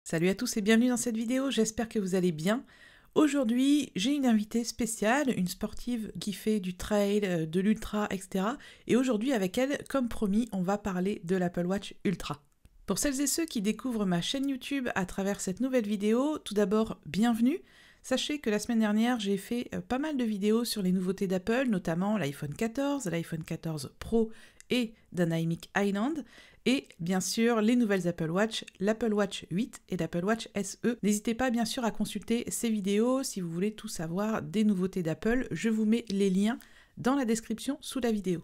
Salut à tous et bienvenue dans cette vidéo, j'espère que vous allez bien. Aujourd'hui, j'ai une invitée spéciale, une sportive qui fait du trail, de l'ultra, etc. Et aujourd'hui, avec elle, comme promis, on va parler de l'Apple Watch Ultra. Pour celles et ceux qui découvrent ma chaîne YouTube à travers cette nouvelle vidéo, tout d'abord, bienvenue. Sachez que la semaine dernière, j'ai fait pas mal de vidéos sur les nouveautés d'Apple, notamment l'iPhone 14, l'iPhone 14 Pro et Dynamic Island, et bien sûr les nouvelles Apple Watch, l'Apple Watch 8 et l'Apple Watch SE. N'hésitez pas bien sûr à consulter ces vidéos si vous voulez tout savoir des nouveautés d'Apple. Je vous mets les liens dans la description sous la vidéo.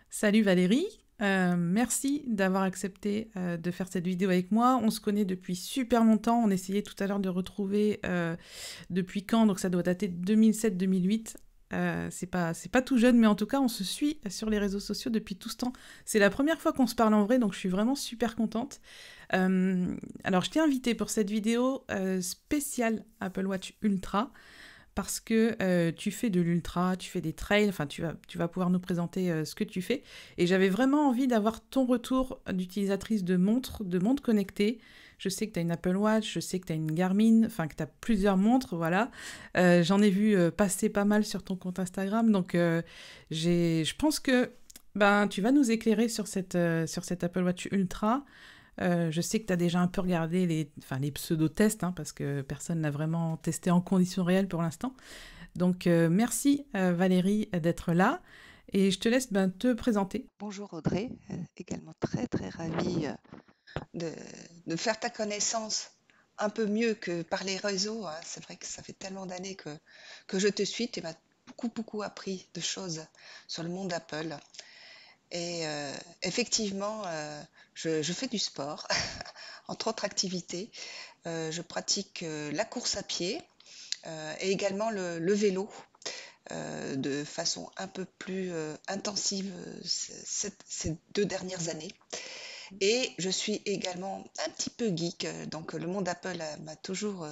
Salut Valérie, merci d'avoir accepté de faire cette vidéo avec moi. On se connaît depuis super longtemps, on essayait tout à l'heure de retrouver depuis quand, donc ça doit dater de 2007-2008. C'est pas tout jeune, mais en tout cas, on se suit sur les réseaux sociaux depuis tout ce temps. C'est la première fois qu'on se parle en vrai, donc je suis vraiment super contente. Alors, je t'ai invitée pour cette vidéo spéciale Apple Watch Ultra, parce que tu fais de l'ultra, tu fais des trails, enfin tu vas pouvoir nous présenter ce que tu fais. Et j'avais vraiment envie d'avoir ton retour d'utilisatrice de montres connectées. Je sais que tu as une Apple Watch, je sais que tu as une Garmin, enfin que tu as plusieurs montres, voilà. J'en ai vu passer pas mal sur ton compte Instagram, donc je pense que ben, tu vas nous éclairer sur cette Apple Watch Ultra. Je sais que tu as déjà un peu regardé les pseudo-tests, hein, parce que personne n'a vraiment testé en conditions réelles pour l'instant. Donc merci Valérie d'être là et je te laisse te présenter. Bonjour Audrey, également très ravie de, de faire ta connaissance un peu mieux que par les réseaux, hein. C'est vrai que ça fait tellement d'années que je te suis, tu m'as beaucoup appris de choses sur le monde Apple. Et effectivement, je fais du sport, entre autres activités. Je pratique la course à pied et également le vélo. De façon un peu plus intensive ces 2 dernières années. Et je suis également un petit peu geek, donc le monde Apple m'a toujours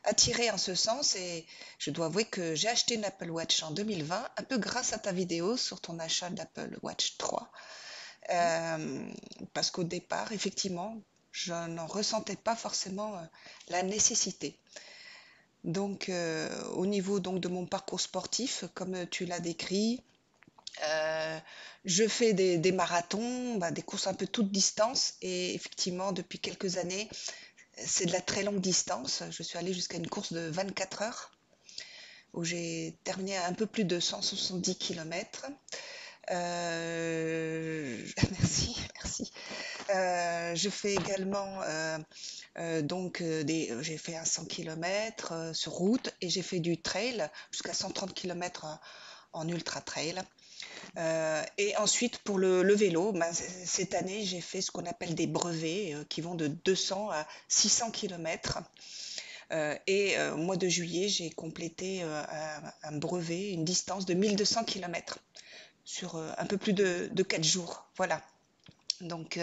attiré en ce sens et je dois avouer que j'ai acheté une Apple Watch en 2020, un peu grâce à ta vidéo sur ton achat de l'Apple Watch 3. Euh, Parce qu'au départ, effectivement, je n'en ressentais pas forcément la nécessité. Donc, au niveau donc, de mon parcours sportif, comme tu l'as décrit, euh, je fais des marathons, bah, des courses un peu toute distance. Et effectivement, depuis quelques années, c'est de la très longue distance. Je suis allée jusqu'à une course de 24 heures où j'ai terminé à un peu plus de 170 km. Merci. Je fais également j'ai fait un 100 km sur route et j'ai fait du trail jusqu'à 130 km en ultra trail. Et ensuite, pour le vélo, ben, cette année, j'ai fait ce qu'on appelle des brevets qui vont de 200 à 600 km. Au mois de juillet, j'ai complété un brevet, une distance de 1200 km sur un peu plus de 4 jours. Voilà. Donc,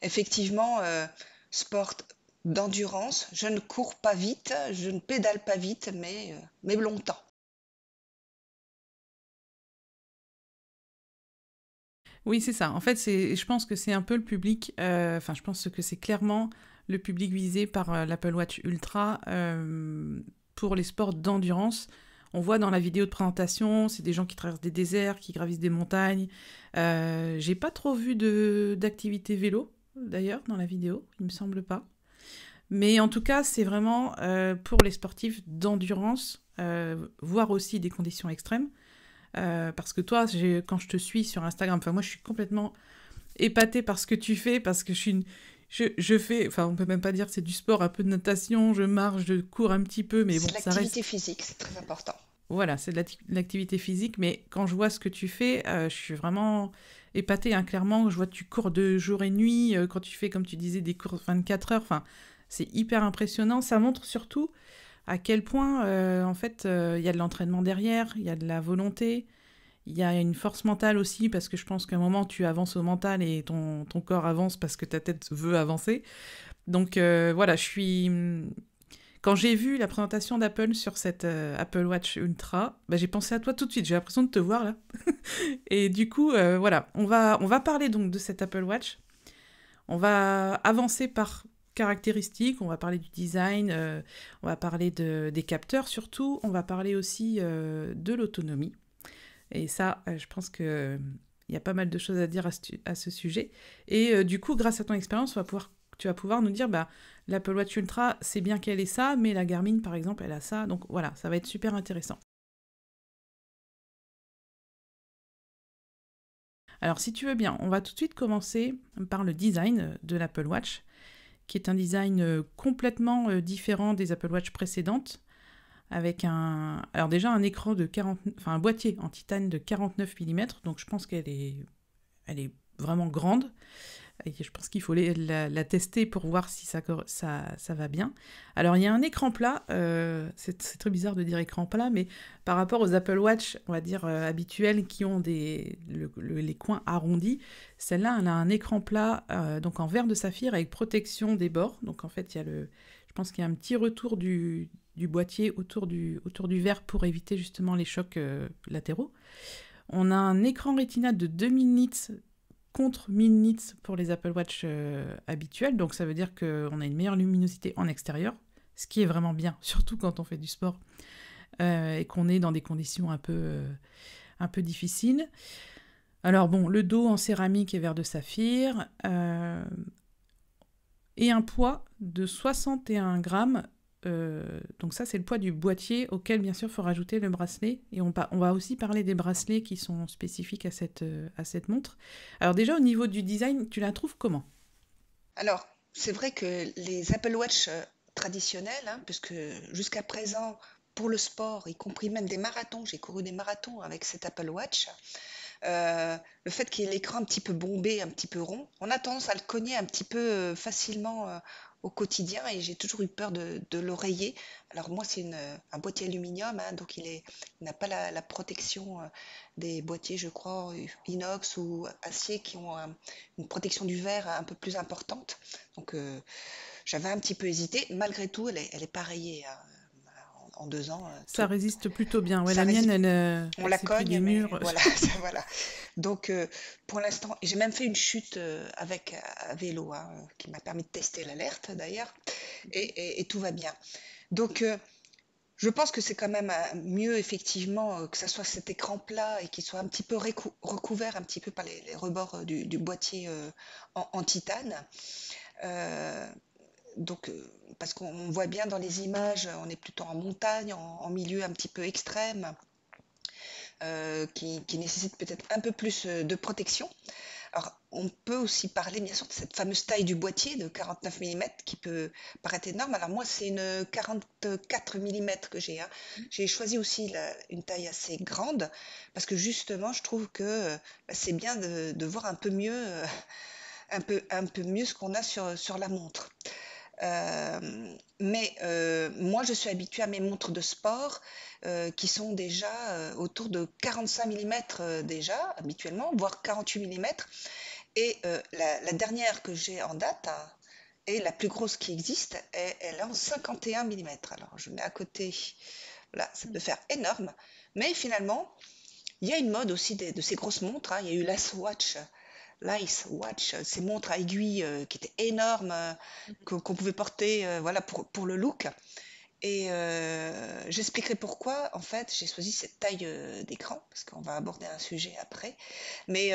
effectivement, sport d'endurance. Je ne cours pas vite, je ne pédale pas vite, mais longtemps. Oui, c'est ça. En fait, je pense que c'est un peu le public, enfin, je pense que c'est clairement le public visé par l'Apple Watch Ultra pour les sports d'endurance. On voit dans la vidéo de présentation, c'est des gens qui traversent des déserts, qui gravissent des montagnes. J'ai pas trop vu d'activité vélo, d'ailleurs, dans la vidéo, il me semble pas. Mais en tout cas, c'est vraiment pour les sportifs d'endurance, voire aussi des conditions extrêmes. Parce que toi, quand je te suis sur Instagram, enfin moi je suis complètement épatée par ce que tu fais, parce que je fais, enfin on peut même pas dire que c'est du sport, un peu de natation, je marche, je cours un petit peu, mais bon, C'est ça l'activité reste, physique, c'est très important. voilà, c'est de l'activité physique, mais quand je vois ce que tu fais, je suis vraiment épatée, hein, clairement, je vois que tu cours de jour et nuit, quand tu fais, comme tu disais, des courses 24 heures, enfin, c'est hyper impressionnant, ça montre surtout à quel point, en fait, il y a de l'entraînement derrière, il y a de la volonté, il y a une force mentale aussi, parce que je pense qu'à un moment, tu avances au mental et ton corps avance parce que ta tête veut avancer. Donc voilà, je suis... Quand j'ai vu la présentation d'Apple sur cette Apple Watch Ultra, bah, j'ai pensé à toi tout de suite. J'ai l'impression de te voir là. Et du coup, voilà, on va parler donc de cette Apple Watch. On va avancer par caractéristiques, on va parler du design, on va parler des capteurs surtout, on va parler aussi de l'autonomie. Et ça, je pense que il y a pas mal de choses à dire à ce sujet. Et du coup, grâce à ton expérience, tu vas pouvoir nous dire, bah, l'Apple Watch Ultra, c'est bien qu'elle ait ça, mais la Garmin, par exemple, elle a ça. Donc voilà, ça va être super intéressant. Alors, si tu veux bien, on va tout de suite commencer par le design de l'Apple Watch, qui est un design complètement différent des Apple Watch précédentes, avec alors déjà un écran un boîtier en titane de 49 mm, donc je pense elle est vraiment grande. Et je pense qu'il faut la tester pour voir si ça va bien. Alors, il y a un écran plat. C'est très bizarre de dire écran plat, mais par rapport aux Apple Watch, on va dire, habituels qui ont les coins arrondis, celle-là, elle a un écran plat donc en verre de saphir avec protection des bords. Donc, en fait, je pense qu'il y a un petit retour du boîtier autour du verre pour éviter justement les chocs latéraux. On a un écran Retina de 2000 nits contre 1000 nits pour les Apple Watch habituels, donc ça veut dire qu'on a une meilleure luminosité en extérieur, ce qui est vraiment bien, surtout quand on fait du sport et qu'on est dans des conditions un peu difficiles. Alors bon, le dos en céramique et verre de saphir, et un poids de 61 grammes. Donc ça, c'est le poids du boîtier auquel, bien sûr, il faut rajouter le bracelet. Et on va aussi parler des bracelets qui sont spécifiques à cette montre. Alors déjà, au niveau du design, tu la trouves comment? Alors, c'est vrai que les Apple Watch traditionnels, hein, puisque jusqu'à présent, pour le sport, y compris même des marathons, j'ai couru des marathons avec cette Apple Watch, le fait qu'il y ait l'écran un petit peu bombé, un petit peu rond, on a tendance à le cogner un petit peu facilement au quotidien et j'ai toujours eu peur de l'oreiller. Alors moi, c'est un boîtier aluminium, hein, donc il n'a pas la protection des boîtiers, je crois, inox ou acier qui ont une protection du verre un peu plus importante. Donc j'avais un petit peu hésité. Malgré tout, elle est pareillée, hein. En 2 ans, Ça résiste plutôt bien. Ouais, ça la mienne, résiste. On elle la s'est pris cogne, du mais mur. voilà, voilà. Donc, pour l'instant, j'ai même fait une chute avec un vélo, hein, qui m'a permis de tester l'alerte d'ailleurs, et tout va bien. Donc, je pense que c'est quand même mieux effectivement que ça soit cet écran plat et qu'il soit un petit peu recouvert un petit peu par les rebords du boîtier en titane. Euh, donc, parce qu'on voit bien dans les images, on est plutôt en montagne, en milieu un petit peu extrême, qui nécessite peut-être un peu plus de protection. Alors, on peut aussi parler bien sûr de cette fameuse taille du boîtier de 49 mm qui peut paraître énorme. Alors moi, c'est une 44 mm que j'ai, hein. J'ai choisi aussi une taille assez grande parce que justement, je trouve que c'est bien de voir un peu mieux, un peu mieux ce qu'on a sur la montre. Mais moi, je suis habituée à mes montres de sport qui sont déjà autour de 45 mm déjà, habituellement, voire 48 mm. Et la dernière que j'ai en date, hein, et la plus grosse qui existe, elle est en 51 mm. Alors, je mets à côté, voilà, ça peut faire énorme. Mais finalement, il y a une mode aussi de ces grosses montres, hein. Il y a eu l'Ice Watch, ces montres à aiguilles qui étaient énormes, qu'on pouvait porter voilà, pour le look. Et j'expliquerai pourquoi, en fait, j'ai choisi cette taille d'écran, parce qu'on va aborder un sujet après. Mais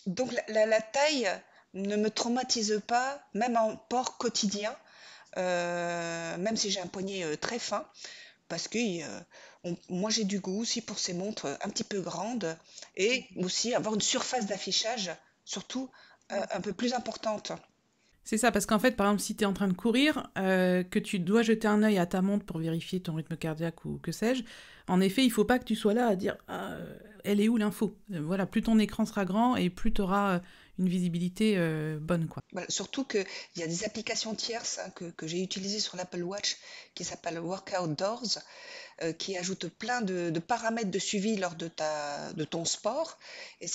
donc la taille ne me traumatise pas, même en port quotidien, même si j'ai un poignet très fin, parce que moi j'ai du goût aussi pour ces montres un petit peu grandes et aussi avoir une surface d'affichage surtout un peu plus importante. C'est ça, parce qu'en fait, par exemple, si tu es en train de courir, que tu dois jeter un œil à ta montre pour vérifier ton rythme cardiaque ou que sais-je, en effet, il faut pas que tu sois là à dire ah, elle est où l'info. Voilà, plus ton écran sera grand et plus tu auras une visibilité bonne, quoi. Voilà, surtout qu'il y a des applications tierces, hein, que j'ai utilisées sur l'Apple Watch qui s'appellent Workout Doors, qui ajoutent plein de paramètres de suivi lors de ton sport. Et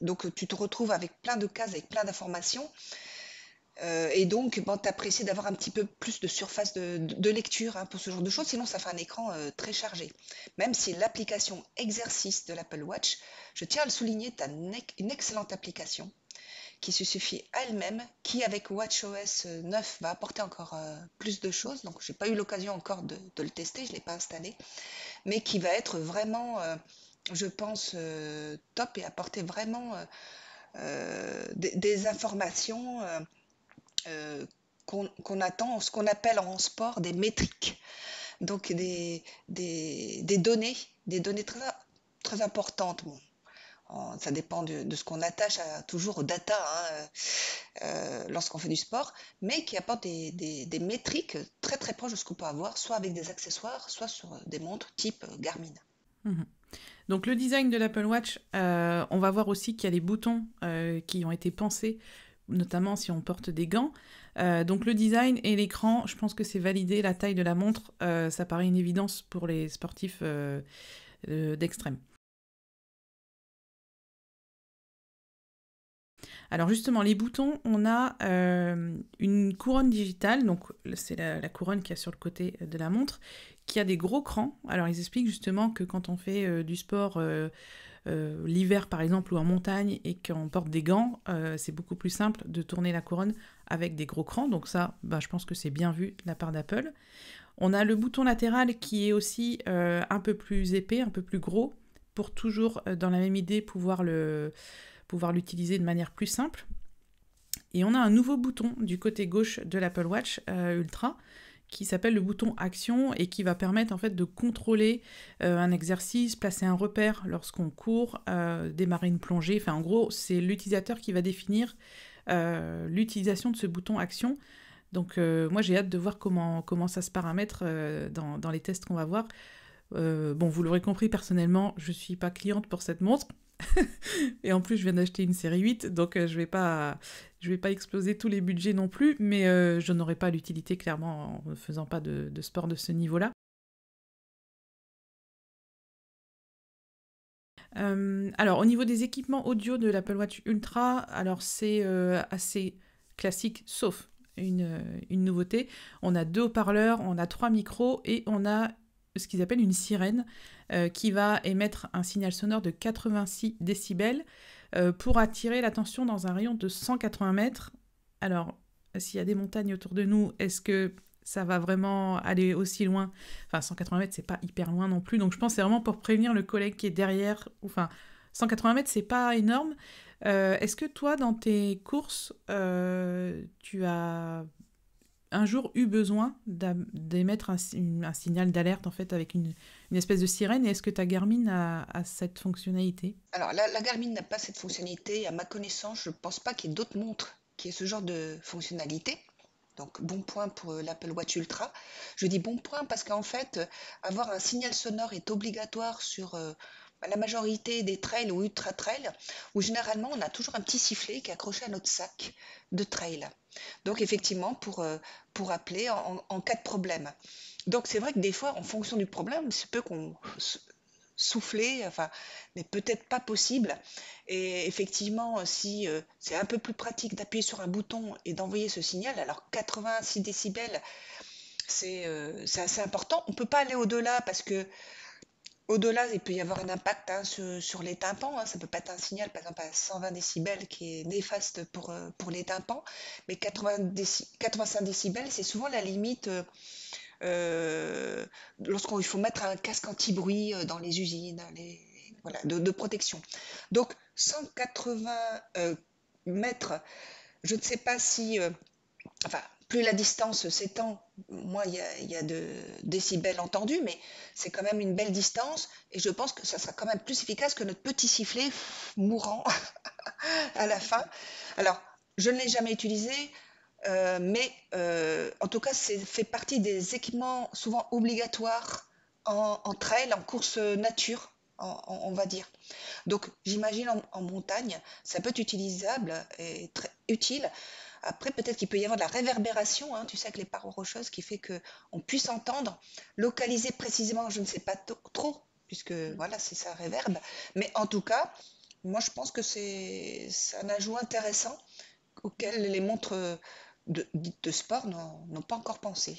donc tu te retrouves avec plein de cases, avec plein d'informations. Et donc, bon, tu apprécies d'avoir un petit peu plus de surface de lecture hein, pour ce genre de choses, sinon ça fait un écran très chargé. Même si l'application exercice de l'Apple Watch, je tiens à le souligner, tu as une excellente application qui se suffit à elle-même, qui avec WatchOS 9 va apporter encore plus de choses. Donc, j'ai pas eu l'occasion encore de le tester, je l'ai pas installé, mais qui va être vraiment, je pense, top et apporter vraiment des informations euh, qu'on attend, ce qu'on appelle en sport des métriques, donc des données très, très importantes. Bon, ça dépend de ce qu'on attache toujours aux data hein, lorsqu'on fait du sport, mais qui apportent des métriques très très proches de ce qu'on peut avoir, soit avec des accessoires, soit sur des montres type Garmin. Mhm. Donc le design de l'Apple Watch, on va voir aussi qu'il y a les boutons qui ont été pensés, notamment si on porte des gants. Donc le design et l'écran, je pense que c'est validé. La taille de la montre, ça paraît une évidence pour les sportifs d'extrême. Alors justement, les boutons, on a une couronne digitale, donc c'est la couronne qu'il y a sur le côté de la montre, qui a des gros crans. Alors ils expliquent justement que quand on fait du sport l'hiver par exemple ou en montagne et qu'on porte des gants, c'est beaucoup plus simple de tourner la couronne avec des gros crans. Donc ça, je pense que c'est bien vu de la part d'Apple. On a le bouton latéral qui est aussi un peu plus épais, un peu plus gros, pour toujours dans la même idée pouvoir l'utiliser de manière plus simple. Et on a un nouveau bouton du côté gauche de l'Apple Watch Ultra qui s'appelle le bouton Action et qui va permettre en fait de contrôler un exercice, placer un repère lorsqu'on court, démarrer une plongée. Enfin, en gros, c'est l'utilisateur qui va définir l'utilisation de ce bouton Action. Donc, moi, j'ai hâte de voir comment ça se paramètre dans les tests qu'on va voir. Bon, vous l'aurez compris, personnellement, je ne suis pas cliente pour cette montre. Et en plus, je viens d'acheter une série 8, donc je vais pas exploser tous les budgets non plus, mais je n'aurai pas l'utilité clairement en ne faisant pas de sport de ce niveau-là. Alors, au niveau des équipements audio de l'Apple Watch Ultra, alors c'est assez classique, sauf une nouveauté. On a 2 haut-parleurs, on a 3 micros et on a ce qu'ils appellent une sirène qui va émettre un signal sonore de 86 décibels pour attirer l'attention dans un rayon de 180 mètres. Alors, s'il y a des montagnes autour de nous, est-ce que ça va vraiment aller aussi loin? Enfin, 180 mètres, c'est pas hyper loin non plus. Donc, je pense que c'est vraiment pour prévenir le collègue qui est derrière. Enfin, 180 mètres, c'est pas énorme. Est-ce que toi, dans tes courses, tu as un jour eu besoin d'émettre un signal d'alerte en fait avec une espèce de sirène, et est-ce que ta Garmin a cette fonctionnalité? Alors, la Garmin n'a pas cette fonctionnalité. À ma connaissance, je ne pense pas qu'il y ait d'autres montres qui aient ce genre de fonctionnalité. Donc, bon point pour l'Apple Watch Ultra. Je dis bon point parce qu'en fait, avoir un signal sonore est obligatoire sur la majorité des trails ou ultra trails, où généralement on a toujours un petit sifflet qui est accroché à notre sac de trail. Donc, effectivement, pour appeler en cas de problème. Donc, c'est vrai que des fois, en fonction du problème, c'est peu qu'on souffler, enfin, n'est peut-être pas possible. Et effectivement, si c'est un peu plus pratique d'appuyer sur un bouton et d'envoyer ce signal, alors 86 décibels, c'est assez important. On ne peut pas aller au-delà parce que au-delà, il peut y avoir un impact hein, sur les tympans. Hein. Ça peut pas être un signal, par exemple, à 120 décibels qui est néfaste pour les tympans. Mais 85 décibels, c'est souvent la limite lorsqu'il faut mettre un casque anti-bruit dans les usines, voilà, de protection. Donc 180 mètres, je ne sais pas si, enfin, plus la distance s'étend, moins il y a de décibels entendus, mais c'est quand même une belle distance, et je pense que ça sera quand même plus efficace que notre petit sifflet mourant à la fin. Alors, je ne l'ai jamais utilisé, mais en tout cas, c'est fait partie des équipements souvent obligatoires en trail, en course nature, on va dire. Donc, j'imagine en montagne, ça peut être utilisable et très utile. Après, peut-être qu'il peut y avoir de la réverbération, hein, tu sais, avec les parois rocheuses, qui fait qu'on puisse entendre, localiser précisément, je ne sais pas trop, puisque voilà, c'est ça réverbe. Mais en tout cas, moi, je pense que c'est un ajout intéressant auquel les montres dites de sport n'ont pas encore pensé.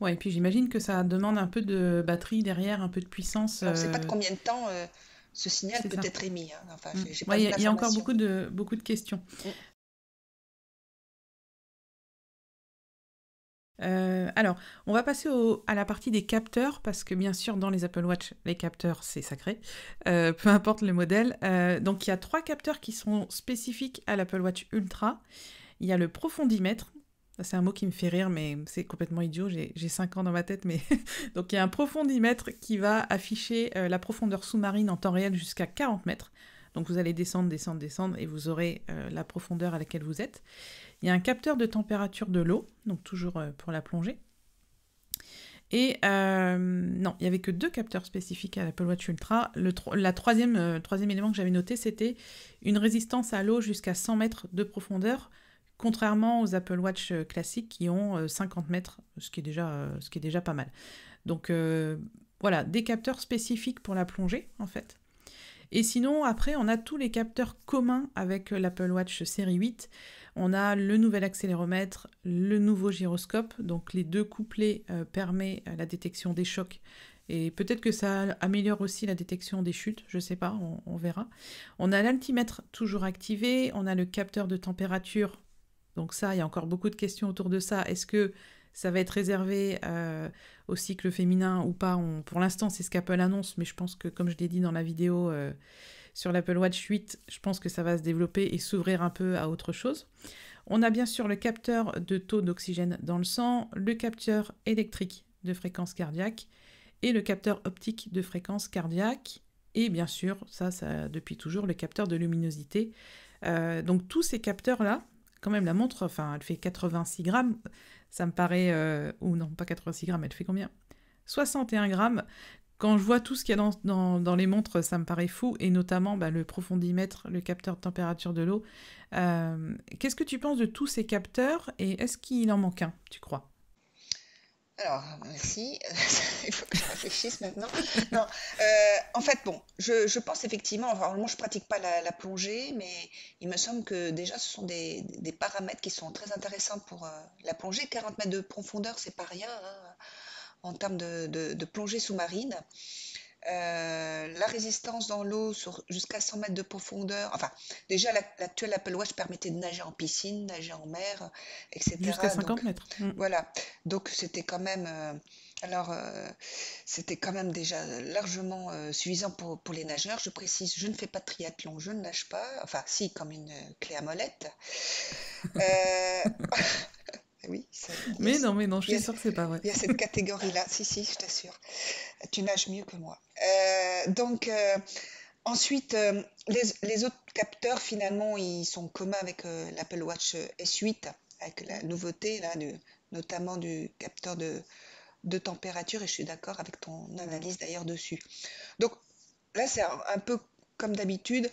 Ouais, et puis j'imagine que ça demande un peu de batterie derrière, un peu de puissance. On ne sait pas de combien de temps ce signal C'est peut ça. être émis, hein. Enfin, Mm. j'ai pas Ouais, vu il y a encore l'information. beaucoup de questions. Mm. Alors, on va passer à la partie des capteurs, parce que bien sûr, dans les Apple Watch, les capteurs, c'est sacré, peu importe le modèle. Donc, il y a 3 capteurs qui sont spécifiques à l'Apple Watch Ultra. Il y a le profondimètre. C'est un mot qui me fait rire, mais c'est complètement idiot. J'ai 5 ans dans ma tête, mais donc il y a un profondimètre qui va afficher la profondeur sous-marine en temps réel jusqu'à 40 mètres. Donc vous allez descendre, descendre, descendre, et vous aurez la profondeur à laquelle vous êtes. Il y a un capteur de température de l'eau, donc toujours pour la plongée. Et non, il n'y avait que 2 capteurs spécifiques à l'Apple Watch Ultra. Le troisième élément que j'avais noté, c'était une résistance à l'eau jusqu'à 100 mètres de profondeur, contrairement aux Apple Watch classiques qui ont 50 mètres, ce qui est déjà pas mal. Donc voilà, des capteurs spécifiques pour la plongée, en fait. Et sinon, après, on a tous les capteurs communs avec l'Apple Watch série 8. On a le nouvel accéléromètre, le nouveau gyroscope. Donc les 2 couplets permettent la détection des chocs. Et peut-être que ça améliore aussi la détection des chutes, je sais pas, on verra. On a l'altimètre toujours activé, on a le capteur de température. Donc ça, il y a encore beaucoup de questions autour de ça. Est-ce que ça va être réservé au cycle féminin ou pas? Pour l'instant, c'est ce qu'Apple annonce, mais je pense que, comme je l'ai dit dans la vidéo sur l'Apple Watch 8, je pense que ça va se développer et s'ouvrir un peu à autre chose. On a bien sûr le capteur de taux d'oxygène dans le sang, le capteur électrique de fréquence cardiaque et le capteur optique de fréquence cardiaque. Et bien sûr, ça depuis toujours, le capteur de luminosité. Donc tous ces capteurs-là, quand même la montre, enfin elle fait 86 grammes, ça me paraît... ou non, pas 86 grammes, elle fait combien? 61 grammes. Quand je vois tout ce qu'il y a dans les montres, ça me paraît fou, et notamment le profondimètre, le capteur de température de l'eau. Qu'est-ce que tu penses de tous ces capteurs, et est-ce qu'il en manque un, tu crois? Alors, merci. Il faut que je réfléchisse maintenant. Non, en fait, bon, je pense effectivement, enfin, moi je pratique pas la plongée, mais il me semble que déjà ce sont des paramètres qui sont très intéressants pour la plongée. 40 mètres de profondeur, c'est pas rien, hein, en termes de plongée sous-marine. La résistance dans l'eau jusqu'à 100 mètres de profondeur. Enfin, déjà, l'actuel Apple Watch permettait de nager en piscine, nager en mer, Jusqu'à etc. Donc, 50 mètres. Mm. voilà. Donc, c'était quand même, c'était quand même déjà largement suffisant pour les nageurs. Je précise, je ne fais pas de triathlon, je ne nage pas. Enfin, si, comme une clé à molette. Euh, oui, Mais non, je il y suis a- sûre que c'est pas vrai. il y a cette catégorie-là. Si, si, je t'assure. Tu nages mieux que moi. Ensuite, les autres capteurs, finalement, ils sont communs avec l'Apple Watch S8, avec la nouveauté, là, notamment du capteur de température, et je suis d'accord avec ton analyse d'ailleurs dessus. Donc là, c'est un peu comme d'habitude,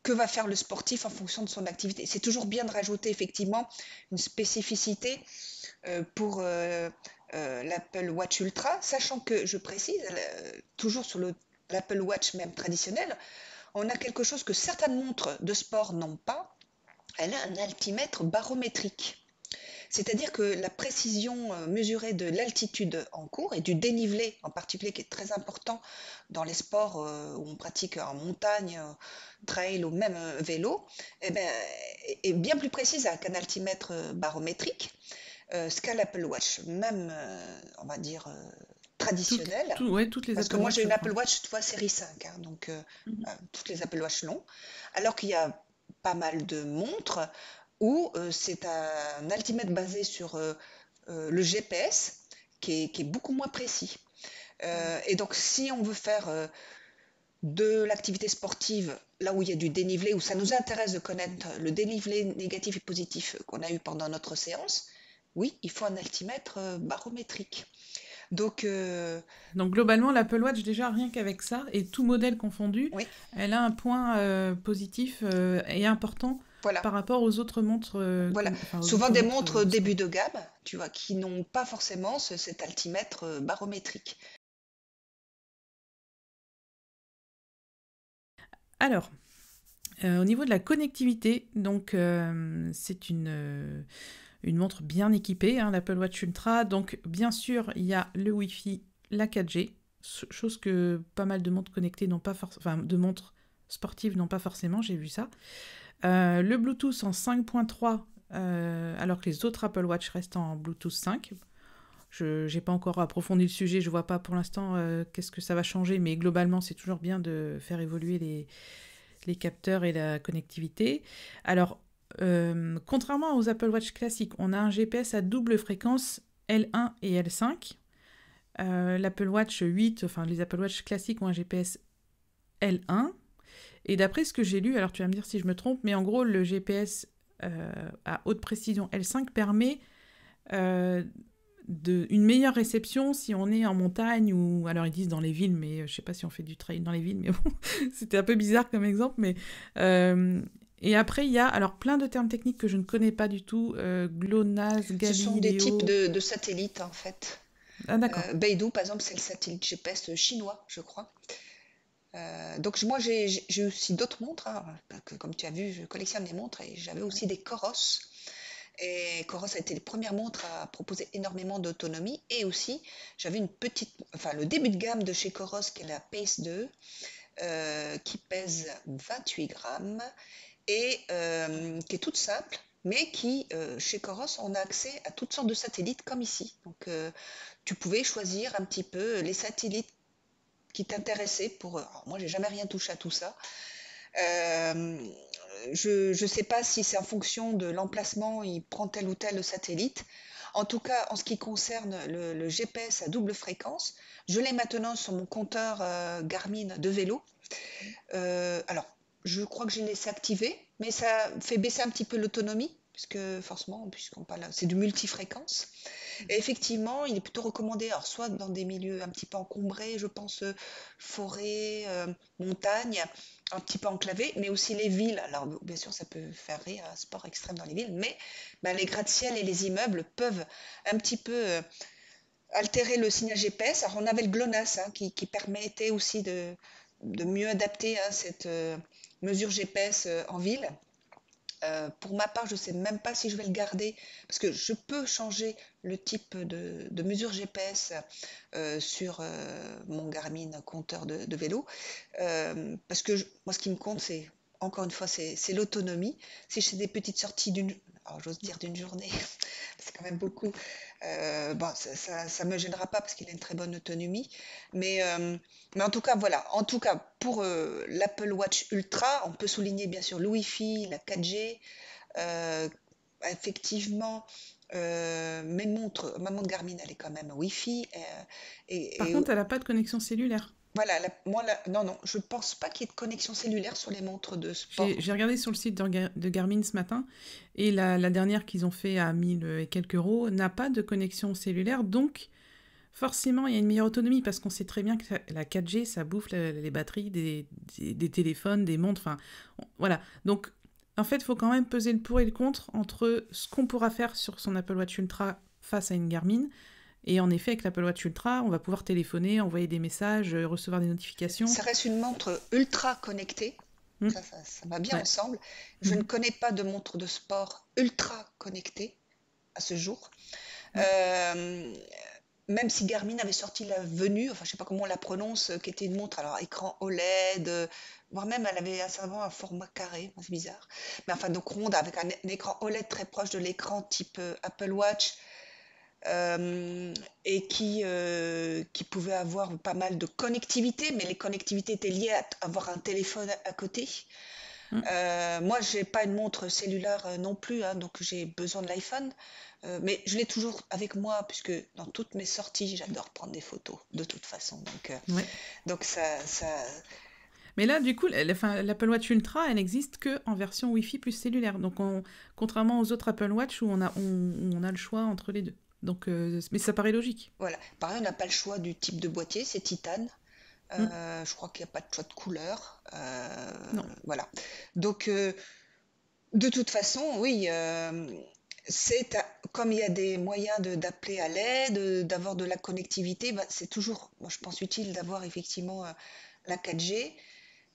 que va faire le sportif en fonction de son activité. C'est toujours bien de rajouter effectivement une spécificité pour l'Apple Watch Ultra, sachant que, je précise, toujours sur l'Apple Watch même traditionnel, on a quelque chose que certaines montres de sport n'ont pas. Elle a un altimètre barométrique. C'est-à-dire que la précision mesurée de l'altitude en cours et du dénivelé en particulier, qui est très important dans les sports où on pratique en montagne, trail ou même vélo, eh ben, est bien plus précise qu'un altimètre barométrique, ce qu'a l'Apple Watch, même on va dire traditionnelle. Ouais, toutes les Parce que Apple moi Watch, j'ai je une crois. Apple Watch, toi série 5, hein, donc Mhm. toutes les Apple Watch l'ont. Alors qu'il y a pas mal de montres où c'est un altimètre basé sur le GPS qui est beaucoup moins précis. Et donc si on veut faire de l'activité sportive là où il y a du dénivelé, où ça nous intéresse de connaître le dénivelé négatif et positif qu'on a eu pendant notre séance, oui, il faut un altimètre barométrique. Donc, Donc globalement, l'Apple Watch, déjà rien qu'avec ça, et tout modèle confondu, oui, elle a un point positif et important voilà. par rapport aux autres montres, Voilà, enfin aux souvent autres des montres montres de sport. début de gamme, tu vois, qui n'ont pas forcément cet altimètre barométrique. Alors, Au niveau de la connectivité, donc c'est une montre bien équipée, hein, l'Apple Watch Ultra. Donc bien sûr, il y a le Wi-Fi, la 4G, chose que pas mal de montres connectées n'ont pas forcément, enfin de montres sportives n'ont pas forcément, j'ai vu ça. Le Bluetooth en 5.3, alors que les autres Apple Watch restent en Bluetooth 5. Je n'ai pas encore approfondi le sujet, je ne vois pas pour l'instant qu'est-ce que ça va changer, mais globalement, c'est toujours bien de faire évoluer les capteurs et la connectivité. Alors, contrairement aux Apple Watch classiques, on a un GPS à double fréquence L1 et L5. L'Apple Watch 8, enfin les Apple Watch classiques ont un GPS L1. Et d'après ce que j'ai lu, alors tu vas me dire si je me trompe, mais en gros, le GPS à haute précision L5 permet une meilleure réception si on est en montagne ou alors ils disent dans les villes, mais je sais pas si on fait du trail dans les villes, mais bon, c'était un peu bizarre comme exemple, mais et après il y a alors plein de termes techniques que je ne connais pas du tout, GLONASS, Ce sont des types Galileo. de satellites en fait. Ah d'accord. Beidou, par exemple, c'est le satellite GPS chinois, je crois. Donc moi j'ai aussi d'autres montres, hein, parce que comme tu as vu, je collectionne des montres et j'avais aussi des Coros. Et Coros a été les premières montres à proposer énormément d'autonomie. Et aussi, j'avais une petite, enfin le début de gamme de chez Coros, qui est la Pace 2, qui pèse 28 grammes et qui est toute simple, mais qui, chez Coros, on a accès à toutes sortes de satellites comme ici. Donc tu pouvais choisir un petit peu les satellites qui t'intéressaient pour... Alors, moi, j'ai jamais rien touché à tout ça. Euh, je ne sais pas si c'est en fonction de l'emplacement, il prend tel ou tel satellite. En tout cas, en ce qui concerne le GPS à double fréquence, je l'ai maintenant sur mon compteur Garmin de vélo. Alors, je crois que j'ai laissé activer, mais ça fait baisser un petit peu l'autonomie, puisque forcément, puisqu'on parle, c'est du multifréquence. Et effectivement, il est plutôt recommandé, alors soit dans des milieux un petit peu encombrés, je pense forêt, montagne, un petit peu enclavés, mais aussi les villes. Alors bien sûr, ça peut faire rire, un sport extrême dans les villes, mais ben, les gratte-ciel et les immeubles peuvent un petit peu altérer le signal GPS. Alors on avait le GLONASS qui permettait aussi de mieux adapter cette mesure GPS en ville. Pour ma part, je ne sais même pas si je vais le garder parce que je peux changer le type de mesure GPS sur mon Garmin compteur de vélo. Parce que moi, ce qui me compte, c'est encore une fois, c'est l'autonomie. Si je fais des petites sorties alors j'ose dire d'une journée, c'est quand même beaucoup. Bon, ça me gênera pas parce qu'il a une très bonne autonomie. Mais en tout cas, voilà. En tout cas, pour l'Apple Watch Ultra, on peut souligner bien sûr le Wi-Fi, la 4G. Euh, Effectivement, ma montre Garmin, elle est quand même Wi-Fi. Par Et contre, elle n'a pas de connexion cellulaire. voilà, non, non, je pense pas qu'il y ait de connexion cellulaire sur les montres de sport. J'ai regardé sur le site de Garmin ce matin et la dernière qu'ils ont fait à 1000 et quelques euros n'a pas de connexion cellulaire, donc forcément il y a une meilleure autonomie parce qu'on sait très bien que la 4G ça bouffe les batteries des téléphones, des montres, enfin voilà. Donc en fait il faut quand même peser le pour et le contre entre ce qu'on pourra faire sur son Apple Watch Ultra face à une Garmin. Et en effet, avec l'Apple Watch Ultra, on va pouvoir téléphoner, envoyer des messages, recevoir des notifications. Ça reste une montre ultra connectée. Mm. Ça va bien Ouais. ensemble. Je ne Mhm. connais pas de montre de sport ultra connectée à ce jour. Ouais. Euh, Même si Garmin avait sorti la Venue, enfin je sais pas comment on la prononce, qui était une montre, alors écran OLED, voire même elle avait un format carré, c'est bizarre. Mais enfin donc ronde avec un écran OLED très proche de l'écran type Apple Watch. Et qui pouvait avoir pas mal de connectivité, mais les connectivités étaient liées à avoir un téléphone à côté. Mm. Moi, j'ai pas une montre cellulaire non plus, hein, donc j'ai besoin de l'iPhone. Mais je l'ai toujours avec moi, puisque dans toutes mes sorties, j'adore prendre des photos, de toute façon. Ouais. Donc ça... Mais là, du coup, l'Apple Watch Ultra, elle n'existe que en version Wi-Fi plus cellulaire. Donc, contrairement aux autres Apple Watch où on a le choix entre les deux. Donc, mais ça paraît logique. Voilà. Pareil, on n'a pas le choix du type de boîtier, c'est titane. Mm. Je crois qu'il n'y a pas de choix de couleur. Non. Voilà. Donc, de toute façon, oui, comme il y a des moyens d'appeler à l'aide, d'avoir de la connectivité, bah, c'est toujours, moi je pense, utile d'avoir effectivement la 4G.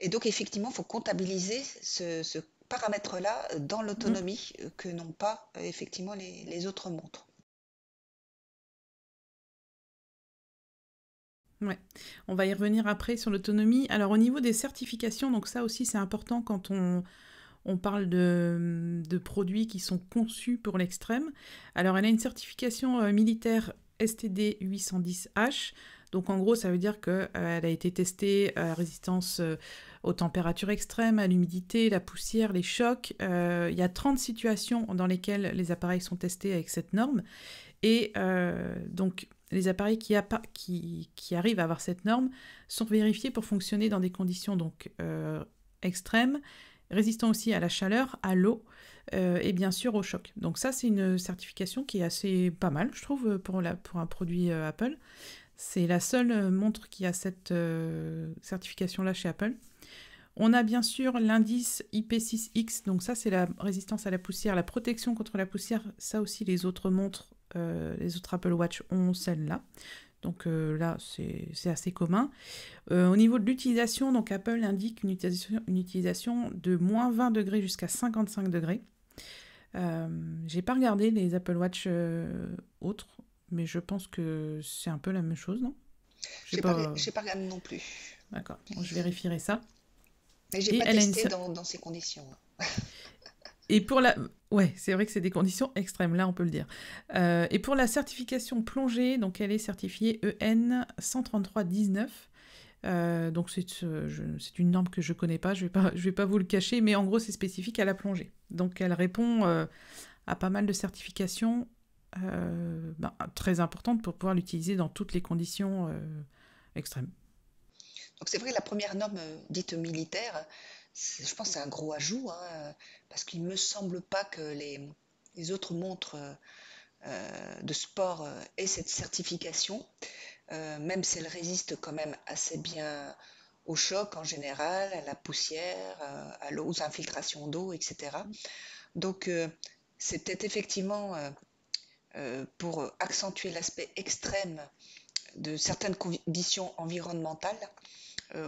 Et donc effectivement, il faut comptabiliser ce paramètre-là dans Mm. l'autonomie que n'ont pas effectivement les autres montres. Ouais. On va y revenir après sur l'autonomie. Alors au niveau des certifications, donc ça aussi c'est important quand on parle de produits qui sont conçus pour l'extrême. Alors elle a une certification militaire STD 810H. Donc en gros ça veut dire qu'elle a été testée à résistance aux températures extrêmes, à l'humidité, la poussière, les chocs. Il y a 30 situations dans lesquelles les appareils sont testés avec cette norme. Et donc, les appareils qui arrivent à avoir cette norme sont vérifiés pour fonctionner dans des conditions donc, extrêmes, résistants aussi à la chaleur, à l'eau et bien sûr au choc. Donc ça, c'est une certification qui est assez pas mal, je trouve, pour un produit Apple. C'est la seule montre qui a cette certification-là chez Apple. On a bien sûr l'indice IP6X, donc ça c'est la résistance à la poussière, la protection contre la poussière. Ça aussi les autres montres, les autres Apple Watch ont celle-là. Donc là c'est assez commun. Au niveau de l'utilisation, donc Apple indique une utilisation de moins 20 degrés jusqu'à 55 degrés. J'ai pas regardé les Apple Watch autres, mais je pense que c'est un peu la même chose, non? J'ai pas... J'ai pas regardé non plus. D'accord, bon, je vérifierai ça. Mais j'ai Et pas elle a une, testé dans ces conditions. Et pour la... Ouais, c'est vrai que c'est des conditions extrêmes, là on peut le dire. Et pour la certification plongée, donc elle est certifiée EN 13319. Donc c'est une norme que je connais pas, je vais pas vous le cacher, mais en gros c'est spécifique à la plongée. Donc elle répond à pas mal de certifications très importantes pour pouvoir l'utiliser dans toutes les conditions extrêmes. Donc c'est vrai, la première norme dite militaire, je pense que c'est un gros ajout, hein, parce qu'il me semble pas que les autres montres de sport aient cette certification, même si elles résistent quand même assez bien au choc en général, à la poussière, à l'eau, aux infiltrations d'eau, etc. Donc c'est peut-être effectivement pour accentuer l'aspect extrême de certaines conditions environnementales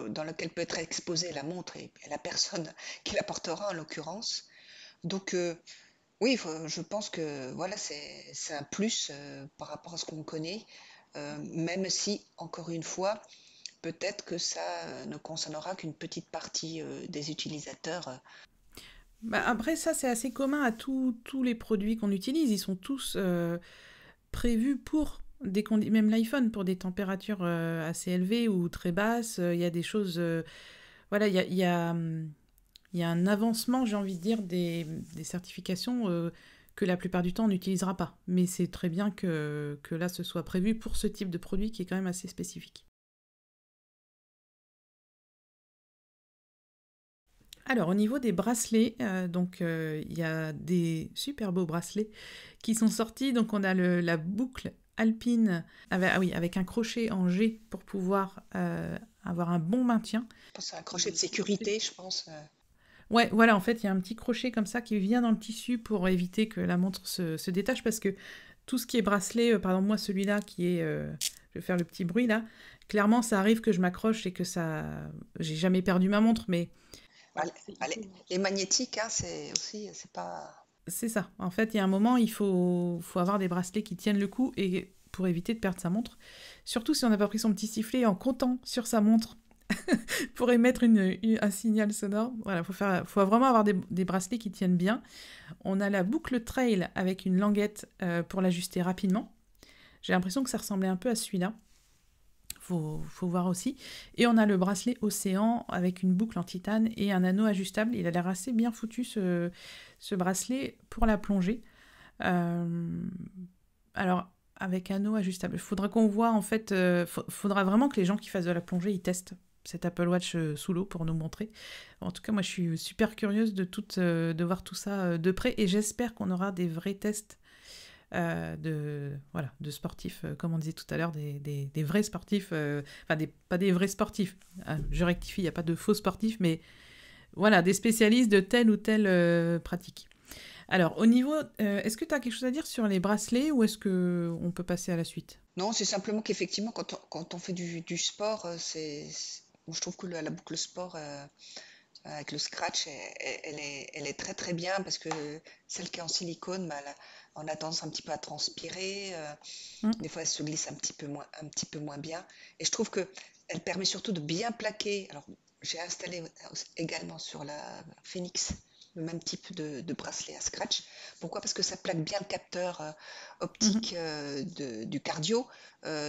dans lequel peut être exposée la montre et la personne qui la portera en l'occurrence. Donc oui, je pense que voilà, c'est un plus par rapport à ce qu'on connaît, même si, encore une fois, peut-être que ça ne concernera qu'une petite partie des utilisateurs. Bah, après ça c'est assez commun à tous les produits qu'on utilise, ils sont tous prévus pour même l'iPhone pour des températures assez élevées ou très basses. Il y a des choses, voilà, il y a un avancement, j'ai envie de dire, des certifications que la plupart du temps on n'utilisera pas. Mais c'est très bien que là ce soit prévu pour ce type de produit qui est quand même assez spécifique. Alors au niveau des bracelets, il y a des super beaux bracelets qui sont sortis. Donc on a la boucle alpine avec un crochet en G pour pouvoir avoir un bon maintien. Je pense à un crochet de sécurité, je pense. Ouais, voilà, en fait, il y a un petit crochet comme ça qui vient dans le tissu pour éviter que la montre se détache parce que tout ce qui est bracelet, par exemple moi celui-là qui est, je vais faire le petit bruit là, clairement ça arrive que je m'accroche et que ça, j'ai jamais perdu ma montre, mais Bah, les magnétiques, hein, c'est aussi, c'est pas. c'est ça. En fait, il y a un moment, faut avoir des bracelets qui tiennent le coup et pour éviter de perdre sa montre. Surtout si on n'a pas pris son petit sifflet en comptant sur sa montre pour émettre un signal sonore. Voilà, faut vraiment avoir des bracelets qui tiennent bien. On a la boucle trail avec une languette pour l'ajuster rapidement. J'ai l'impression que ça ressemblait un peu à celui-là. Faut voir aussi. Et on a le bracelet océan avec une boucle en titane et un anneau ajustable. Il a l'air assez bien foutu ce bracelet pour la plongée. Alors, avec anneau ajustable, il faudra qu'on voit en fait. Faudra vraiment que les gens qui fassent de la plongée ils testent cet Apple Watch sous l'eau pour nous montrer. En tout cas, moi je suis super curieuse de voir tout ça de près et j'espère qu'on aura des vrais tests de sportifs, comme on disait tout à l'heure, des vrais sportifs, pas des vrais sportifs, je rectifie, il n'y a pas de faux sportifs, mais voilà, des spécialistes de telle ou telle pratique. Alors, au niveau, est-ce que tu as quelque chose à dire sur les bracelets ou est-ce qu'on peut passer à la suite? Non, c'est simplement qu'effectivement, quand on fait du sport, je trouve que la boucle sport avec le scratch, elle est très très bien parce que celle qui est en silicone, bah, on a tendance un petit peu à transpirer. Mm. Des fois, elle se glisse un petit peu moins bien. Et je trouve que elle permet surtout de bien plaquer. Alors, j'ai installé également sur la Phoenix le même type de bracelet à scratch. Pourquoi? Parce que ça plaque bien le capteur optique Mhm. du cardio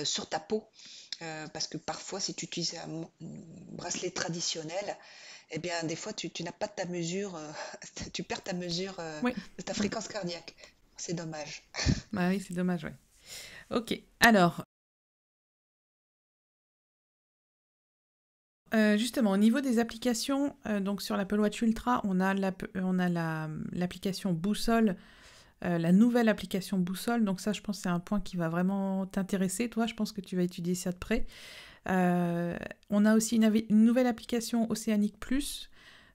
sur ta peau. Parce que parfois, si tu utilises un bracelet traditionnel, eh bien, des fois, tu n'as pas ta mesure, tu perds ta mesure Oui. de ta Mm. fréquence cardiaque. C'est dommage. Bah oui, c'est dommage, ouais. Ok. Alors, justement, au niveau des applications, donc sur l'Apple Watch Ultra, on a l'application Boussole, la nouvelle application Boussole. Donc ça, je pense que c'est un point qui va vraiment t'intéresser. Toi, je pense que tu vas étudier ça de près. On a aussi une nouvelle application Océanique Plus.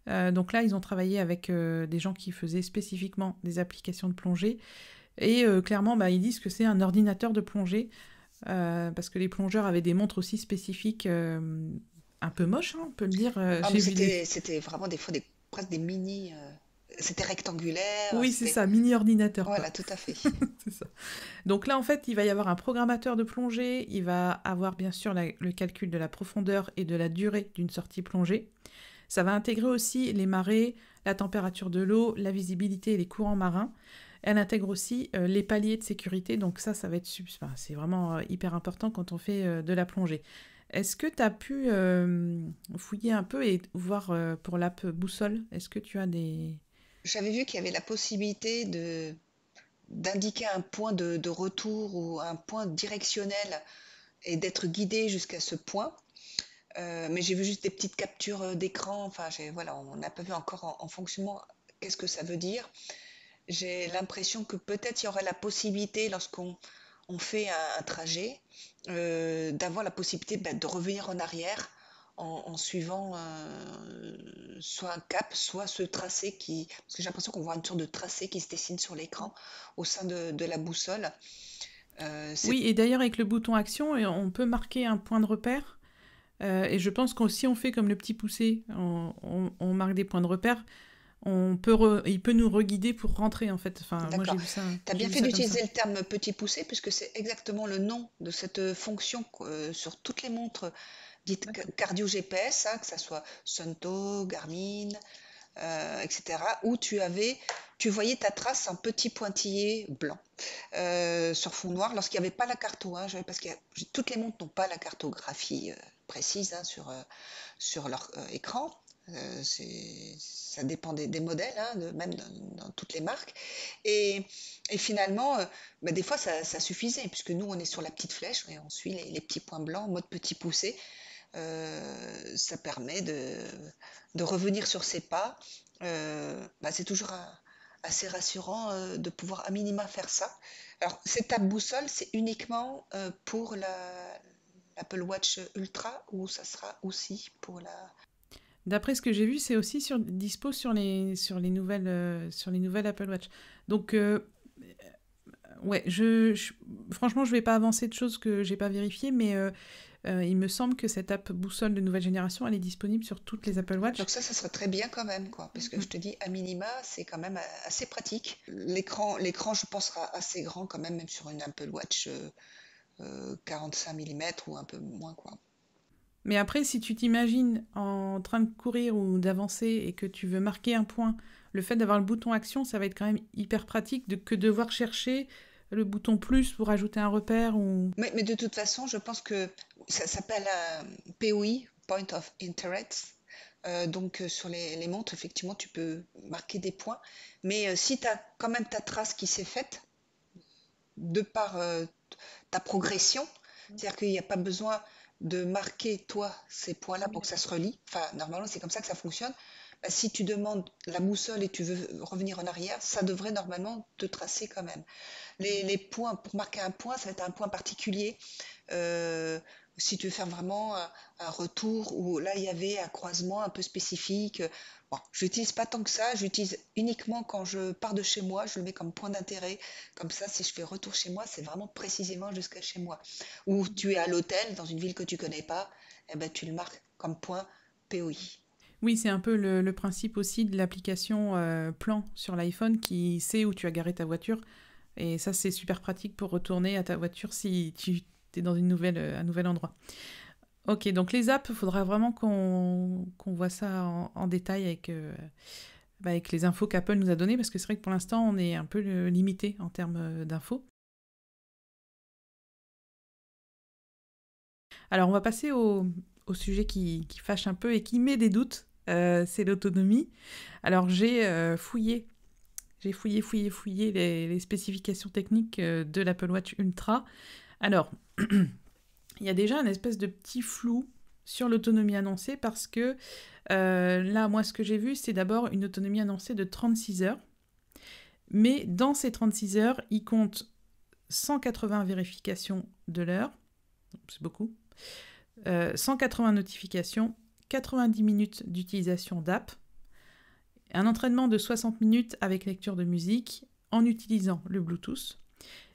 Donc là, ils ont travaillé avec des gens qui faisaient spécifiquement des applications de plongée. Et clairement, bah, ils disent que c'est un ordinateur de plongée. Parce que les plongeurs avaient des montres aussi spécifiques, un peu moches, hein, on peut le dire. Ah, mais J'ai vu des... c'était vraiment des fois presque des mini. C'était rectangulaire. Oui, c'est ça, mini ordinateur, quoi. Voilà, tout à fait. C'est ça. Donc là, en fait, il va y avoir un programmateur de plongée. Il va avoir bien sûr le calcul de la profondeur et de la durée d'une sortie plongée. Ça va intégrer aussi les marées, la température de l'eau, la visibilité et les courants marins. Elle intègre aussi les paliers de sécurité. Donc ça va être enfin, c'est vraiment hyper important quand on fait de la plongée. Est-ce que tu as pu fouiller un peu et voir pour l'app Boussole? Est-ce que tu as des... J'avais vu qu'il y avait la possibilité d'indiquer un point de retour ou un point directionnel et d'être guidé jusqu'à ce point. Mais j'ai vu juste des petites captures d'écran. Enfin, voilà, on n'a pas vu encore en fonctionnement qu'est-ce que ça veut dire. J'ai l'impression que peut-être il y aurait la possibilité, lorsqu'on fait un trajet, d'avoir la possibilité de revenir en arrière en suivant soit un cap, soit ce tracé qui... Parce que j'ai l'impression qu'on voit une sorte de tracé qui se dessine sur l'écran au sein de la boussole. C'est Oui, et d'ailleurs avec le bouton action, on peut marquer un point de repère. Et je pense que si on fait comme le petit poussé, on marque des points de repère, il peut nous reguider pour rentrer en fait. Enfin, moi d'accord. Tu as j'ai bien vu fait ça comme ça. d'utiliser le terme petit poussé puisque c'est exactement le nom de cette fonction sur toutes les montres dites D'accord. cardio GPS, hein, que ça soit Sunto, Garmin, etc., où tu voyais ta trace en petit pointillé blanc sur fond noir lorsqu'il n'y avait pas la carto, hein, parce que toutes les montres n'ont pas la cartographie précise, hein, sur leur écran. Ça dépend des modèles, hein, même dans toutes les marques. Et finalement, bah, des fois, ça suffisait, puisque nous, on est sur la petite flèche et on suit les petits points blancs en mode petit poussé. Ça permet de revenir sur ses pas. Bah, c'est toujours assez rassurant de pouvoir à minima faire ça. Alors, cette table boussole, c'est uniquement pour l'Apple Watch Ultra ou ça sera aussi pour la... D'après ce que j'ai vu, c'est aussi dispo sur les nouvelles Apple Watch. Donc, ouais, franchement, je vais pas avancer de choses que j'ai pas vérifiées, mais il me semble que cette app boussole de nouvelle génération, elle est disponible sur toutes les Apple Watch. Donc ça serait très bien quand même, quoi, parce que je Mm. te dis, à minima, c'est quand même assez pratique. L'écran, je pense, sera assez grand quand même sur une Apple Watch 45 mm ou un peu moins, quoi. Mais après, si tu t'imagines en train de courir ou d'avancer et que tu veux marquer un point, le fait d'avoir le bouton action, ça va être quand même hyper pratique que devoir chercher le bouton plus pour ajouter un repère ou... Mais de toute façon, je pense que ça s'appelle POI, Point of Interest. Donc sur les montres, effectivement, tu peux marquer des points. Mais si tu as quand même ta trace qui s'est faite de par ta progression, c'est-à-dire qu'il n'y a pas besoin de marquer, toi, ces Ah points-là oui, pour que ça d'accord. se relie. Enfin, normalement, c'est comme ça que ça fonctionne. Bah, si tu demandes la boussole et tu veux revenir en arrière, ça devrait normalement te tracer quand même. Les points, pour marquer un point, ça va être un point particulier. Euh, si tu veux faire vraiment un retour où là il y avait un croisement un peu spécifique. Bon, je n'utilise pas tant que ça, j'utilise uniquement quand je pars de chez moi, je le mets comme point d'intérêt. Comme ça, si je fais retour chez moi, c'est vraiment précisément jusqu'à chez moi. Ou tu es à l'hôtel dans une ville que tu connais pas, eh ben, tu le marques comme point POI. Oui, c'est un peu le principe aussi de l'application Plan sur l'iPhone qui sait où tu as garé ta voiture. Et ça, c'est super pratique pour retourner à ta voiture si tu es dans un nouvel endroit. Ok, donc les apps, il faudra vraiment qu'on voit ça en détail avec les infos qu'Apple nous a données, parce que c'est vrai que pour l'instant, on est un peu limité en termes d'infos. Alors, on va passer au sujet qui fâche un peu et qui met des doutes, c'est l'autonomie. Alors, j'ai fouillé les spécifications techniques de l'Apple Watch Ultra. Alors, il y a déjà une espèce de petit flou sur l'autonomie annoncée parce que là, moi, ce que j'ai vu, c'est d'abord une autonomie annoncée de 36 heures. Mais dans ces 36 heures, il compte 180 vérifications de l'heure, c'est beaucoup, 180 notifications, 90 minutes d'utilisation d'app, un entraînement de 60 minutes avec lecture de musique en utilisant le Bluetooth.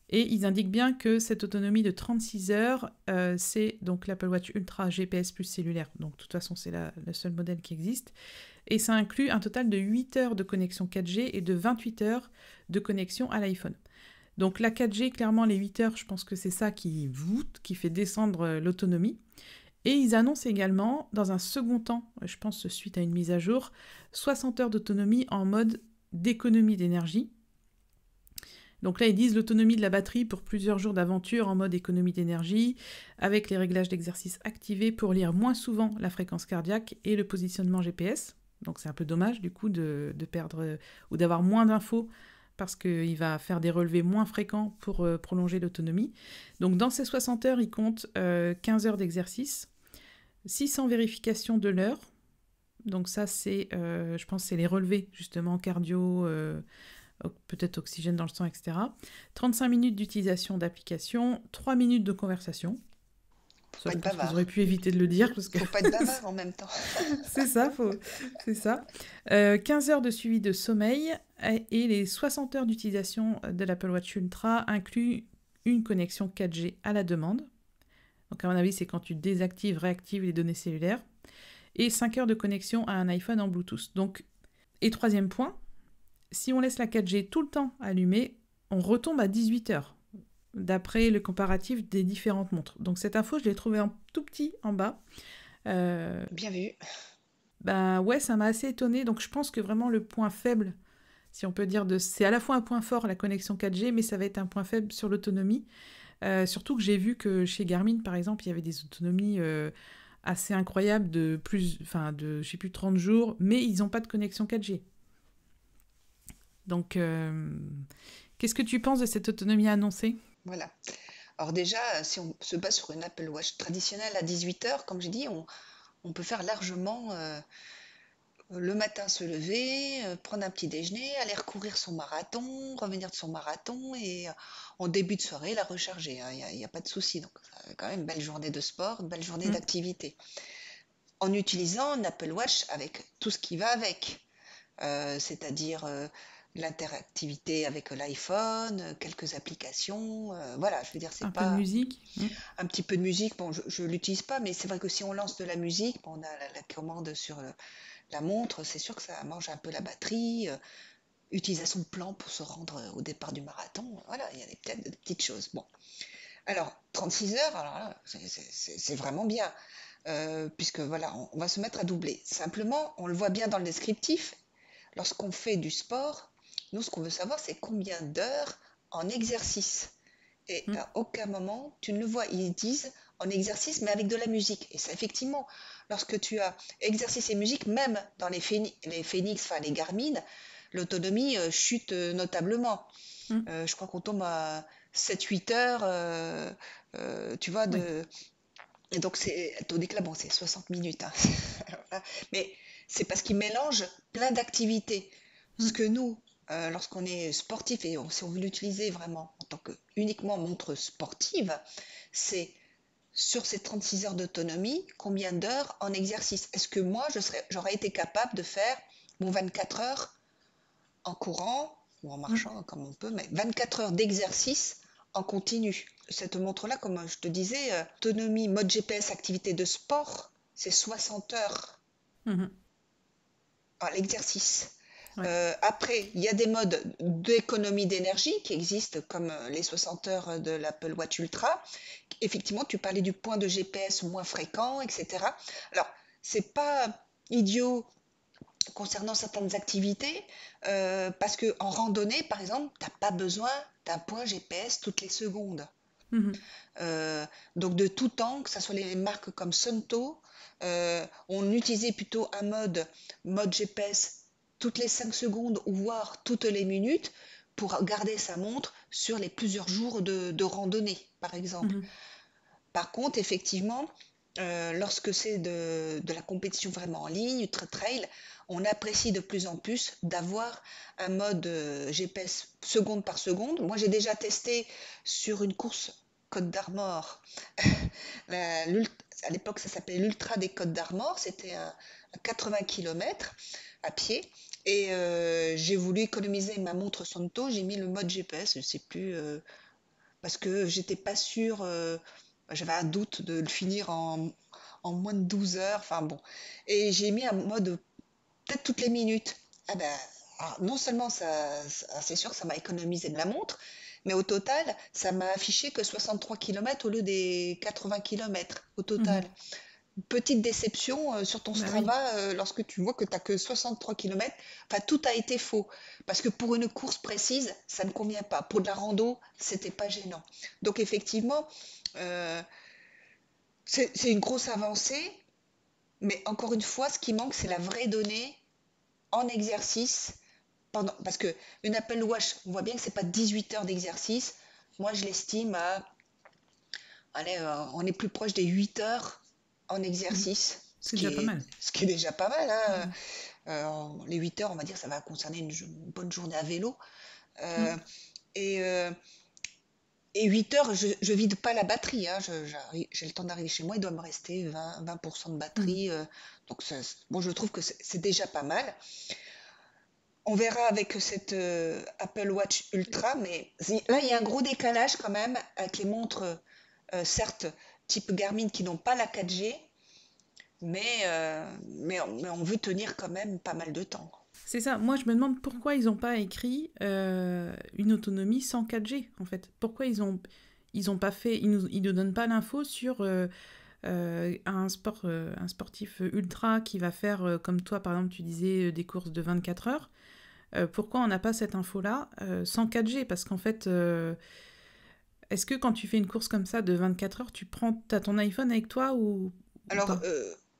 Et ils indiquent bien que cette autonomie de 36 heures, c'est donc l'Apple Watch Ultra GPS plus cellulaire. Donc de toute façon, c'est le seul modèle qui existe. Et ça inclut un total de 8 heures de connexion 4G et de 28 heures de connexion à l'iPhone. Donc la 4G, clairement, les 8 heures, je pense que c'est ça qui fait descendre l'autonomie. Et ils annoncent également, dans un second temps, je pense suite à une mise à jour, 60 heures d'autonomie en mode d'économie d'énergie. Donc là, ils disent l'autonomie de la batterie pour plusieurs jours d'aventure en mode économie d'énergie, avec les réglages d'exercice activés pour lire moins souvent la fréquence cardiaque et le positionnement GPS. Donc c'est un peu dommage du coup de perdre ou d'avoir moins d'infos parce qu'il va faire des relevés moins fréquents pour prolonger l'autonomie. Donc dans ces 60 heures, il compte 15 heures d'exercice, 600 vérifications de l'heure. Donc ça, c'est, je pense, c'est les relevés justement cardio, peut-être oxygène dans le sang, etc. 35 minutes d'utilisation d'application, 3 minutes de conversation. Ça, je pense qu'ils auraient pu éviter de le dire. Parce que faut pas être bavard en même temps. c'est ça, c'est ça. 15 heures de suivi de sommeil et les 60 heures d'utilisation de l'Apple Watch Ultra incluent une connexion 4G à la demande. Donc à mon avis, c'est quand tu désactives, réactives les données cellulaires. Et 5 heures de connexion à un iPhone en Bluetooth. Donc, et troisième point, si on laisse la 4G tout le temps allumée, on retombe à 18 heures, d'après le comparatif des différentes montres. Donc cette info, je l'ai trouvée en tout petit en bas. Bien vu. Ben ouais, ça m'a assez étonnée. Donc je pense que vraiment le point faible, si on peut dire, c'est à la fois un point fort, la connexion 4G, mais ça va être un point faible sur l'autonomie. Surtout que j'ai vu que chez Garmin, par exemple, il y avait des autonomies assez incroyables de je sais plus, 30 jours, mais ils n'ont pas de connexion 4G. Donc, qu'est-ce que tu penses de cette autonomie annoncée ? Voilà. Alors déjà, si on se base sur une Apple Watch traditionnelle à 18 heures, comme j'ai dit, on peut faire largement le matin se lever, prendre un petit déjeuner, aller recourir son marathon, revenir de son marathon et en début de soirée la recharger, hein. Il y a pas de souci. Donc, quand même une belle journée de sport, une belle journée d'activité. En utilisant un Apple Watch avec tout ce qui va avec, c'est-à-dire l'interactivité avec l'iPhone, quelques applications, voilà, je veux dire, c'est Un peu de pas musique ? un petit peu de musique. Bon, je l'utilise pas, mais c'est vrai que si on lance de la musique, bon, on a la commande sur la montre, c'est sûr que ça mange un peu la batterie. Utilisation de plan pour se rendre au départ du marathon, voilà, il y a peut-être des petites choses. Bon, alors 36 heures, alors là, c'est vraiment bien, puisque voilà, on va se mettre à doubler. Simplement, on le voit bien dans le descriptif, lorsqu'on fait du sport, nous, ce qu'on veut savoir, c'est combien d'heures en exercice. Et à aucun moment, tu ne le vois. Ils disent en exercice, mais avec de la musique. Et ça, effectivement, lorsque tu as exercice et musique, même dans les Phoenix, enfin les Garmin, l'autonomie chute notablement. Je crois qu'on tombe à 7-8 heures, tu vois, Oui. Et donc, tandis que là, bon, c'est 60 minutes, hein. Voilà. Mais c'est parce qu'ils mélangent plein d'activités. Ce que nous, lorsqu'on est sportif, et si on veut l'utiliser vraiment en tant que uniquement montre sportive, c'est sur ces 36 heures d'autonomie, combien d'heures en exercice? Est-ce que moi, j'aurais été capable de faire mon 24 heures en courant ou en marchant, comme on peut, mais 24 heures d'exercice en continu? Cette montre-là, comme je te disais, autonomie, mode GPS, activité de sport, c'est 60 heures Mhm. à l'exercice. Ouais. Après, il y a des modes d'économie d'énergie qui existent, comme les 60 heures de l'Apple Watch Ultra. Effectivement, tu parlais du point de GPS moins fréquent, etc. Alors, c'est pas idiot concernant certaines activités, parce que en randonnée, par exemple, t'as pas besoin d'un point GPS toutes les secondes. Mhm. Euh, donc de tout temps, que ce soit les marques comme Sunto, on utilisait plutôt un mode GPS toutes les 5 secondes ou voire toutes les minutes pour garder sa montre sur les plusieurs jours de randonnée, par exemple. Mhm. Par contre, effectivement, lorsque c'est de la compétition vraiment en ligne, trail, on apprécie de plus en plus d'avoir un mode GPS seconde par seconde. Moi, j'ai déjà testé sur une course Côte d'Armor. À l'époque, ça s'appelait l'Ultra des Côtes d'Armor. C'était à 80 km à pied. Et j'ai voulu économiser ma montre Santo. J'ai mis le mode GPS, je ne sais plus, parce que j'étais pas sûre. J'avais un doute de le finir en moins de 12 heures. Enfin bon. Et j'ai mis un mode peut-être toutes les minutes. Ah ben, alors, non seulement c'est sûr que ça m'a économisé de la montre, mais au total, ça m'a affiché que 63 km au lieu des 80 km au total. Mhm. Petite déception sur ton Bah oui. Strava lorsque tu vois que tu n'as que 63 km. Enfin, tout a été faux. Parce que pour une course précise, ça ne convient pas. Pour de la rando, c'était pas gênant. Donc effectivement, euh, c'est une grosse avancée. Mais encore une fois, ce qui manque, c'est la vraie donnée en exercice parce que une Apple Watch, on voit bien que c'est pas 18 heures d'exercice. Moi, je l'estime à, allez, on est plus proche des 8 heures en Mhm. exercice, C'est déjà pas mal. ce qui est déjà pas mal, hein. Mhm. Les 8 heures, on va dire, ça va concerner une bonne journée à vélo. Euh, Mhm. et, euh, et 8 heures, je vide pas la batterie, hein. J'ai le temps d'arriver chez moi, il doit me rester 20% de Mhm. batterie. Donc, bon, je trouve que c'est déjà pas mal. On verra avec cette Apple Watch Ultra, mais là, il y a un gros décalage quand même avec les montres, certes, type Garmin qui n'ont pas la 4G, mais on veut tenir quand même pas mal de temps. C'est ça. Moi, je me demande pourquoi ils n'ont pas écrit une autonomie sans 4G, en fait. Pourquoi ils ont pas fait, ils nous donnent pas l'info sur un sportif ultra qui va faire, comme toi, par exemple, tu disais, des courses de 24 heures. Pourquoi on n'a pas cette info-là sans 4G? Parce qu'en fait, est-ce que quand tu fais une course comme ça de 24 heures, t'as ton iPhone avec toi ou Alors, pas?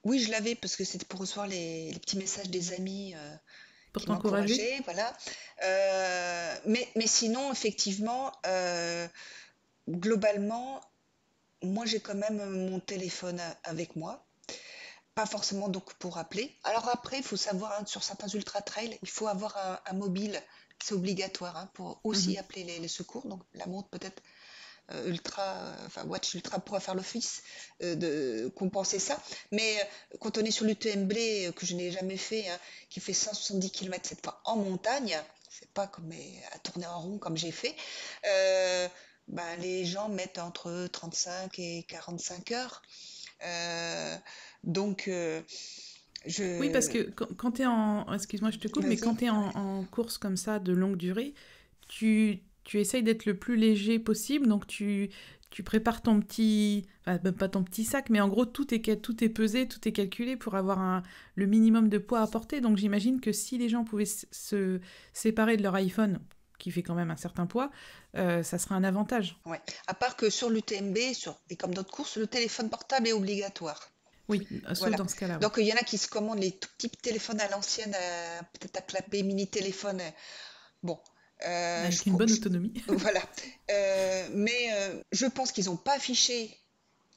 oui, je l'avais parce que c'était pour recevoir les petits messages des amis Pour qui t'encourager? m'encourageaient, voilà. Mais sinon, effectivement, globalement, moi j'ai quand même mon téléphone avec moi. Pas forcément donc pour appeler. Alors après, il faut savoir, hein, sur certains ultra trails, il faut avoir un mobile, c'est obligatoire, hein, pour aussi Mhm. appeler les secours. Donc la montre peut-être ultra, enfin Watch Ultra pourra faire l'office de compenser ça. Mais quand on est sur l'UTMB, que je n'ai jamais fait, hein, qui fait 170 km cette fois en montagne, c'est pas comme à tourner en rond comme j'ai fait. euh, ben, les gens mettent entre 35 et 45 heures. Euh, donc, Oui, parce je... que quand tu es en... Excuse-moi, je te coupe, mais quand Vas-y. tu es en course comme ça de longue durée, tu essayes d'être le plus léger possible, donc tu prépares ton petit... Enfin, même pas ton petit sac, mais en gros, tout est pesé, tout est calculé pour avoir le minimum de poids à porter. Donc j'imagine que si les gens pouvaient se séparer de leur iPhone, qui fait quand même un certain poids, ça serait un avantage. Ouais. À part que sur l'UTMB, et comme d'autres courses, le téléphone portable est obligatoire. Oui, sauf Voilà. dans ce cas-là, oui. Donc il y en a qui se commandent les tout petits téléphones à l'ancienne, peut-être à clapper, mini téléphone. Bon, Avec une bonne autonomie. voilà. Mais je pense qu'ils n'ont pas affiché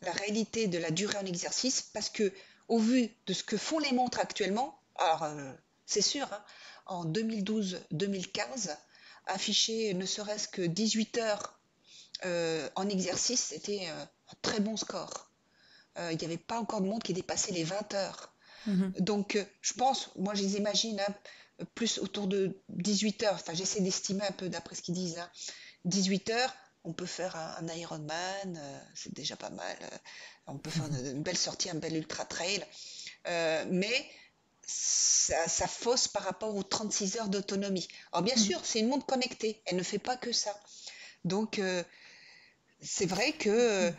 la réalité de la durée en exercice parce que, au vu de ce que font les montres actuellement, alors c'est sûr, hein, en 2012-2015, afficher ne serait-ce que 18 heures en exercice, c'était un très bon score. Il n'y avait pas encore de montre qui dépassait les 20 heures. Mhm. Donc, je pense, moi, je les imagine, hein, plus autour de 18 heures. Enfin, j'essaie d'estimer un peu d'après ce qu'ils disent, hein. 18 heures, On peut faire un Ironman, c'est déjà pas mal. On peut faire une belle sortie, un bel ultra trail. Mais ça fausse par rapport aux 36 heures d'autonomie. Alors bien Mm. sûr, c'est une montre connectée, elle ne fait pas que ça. Donc c'est vrai que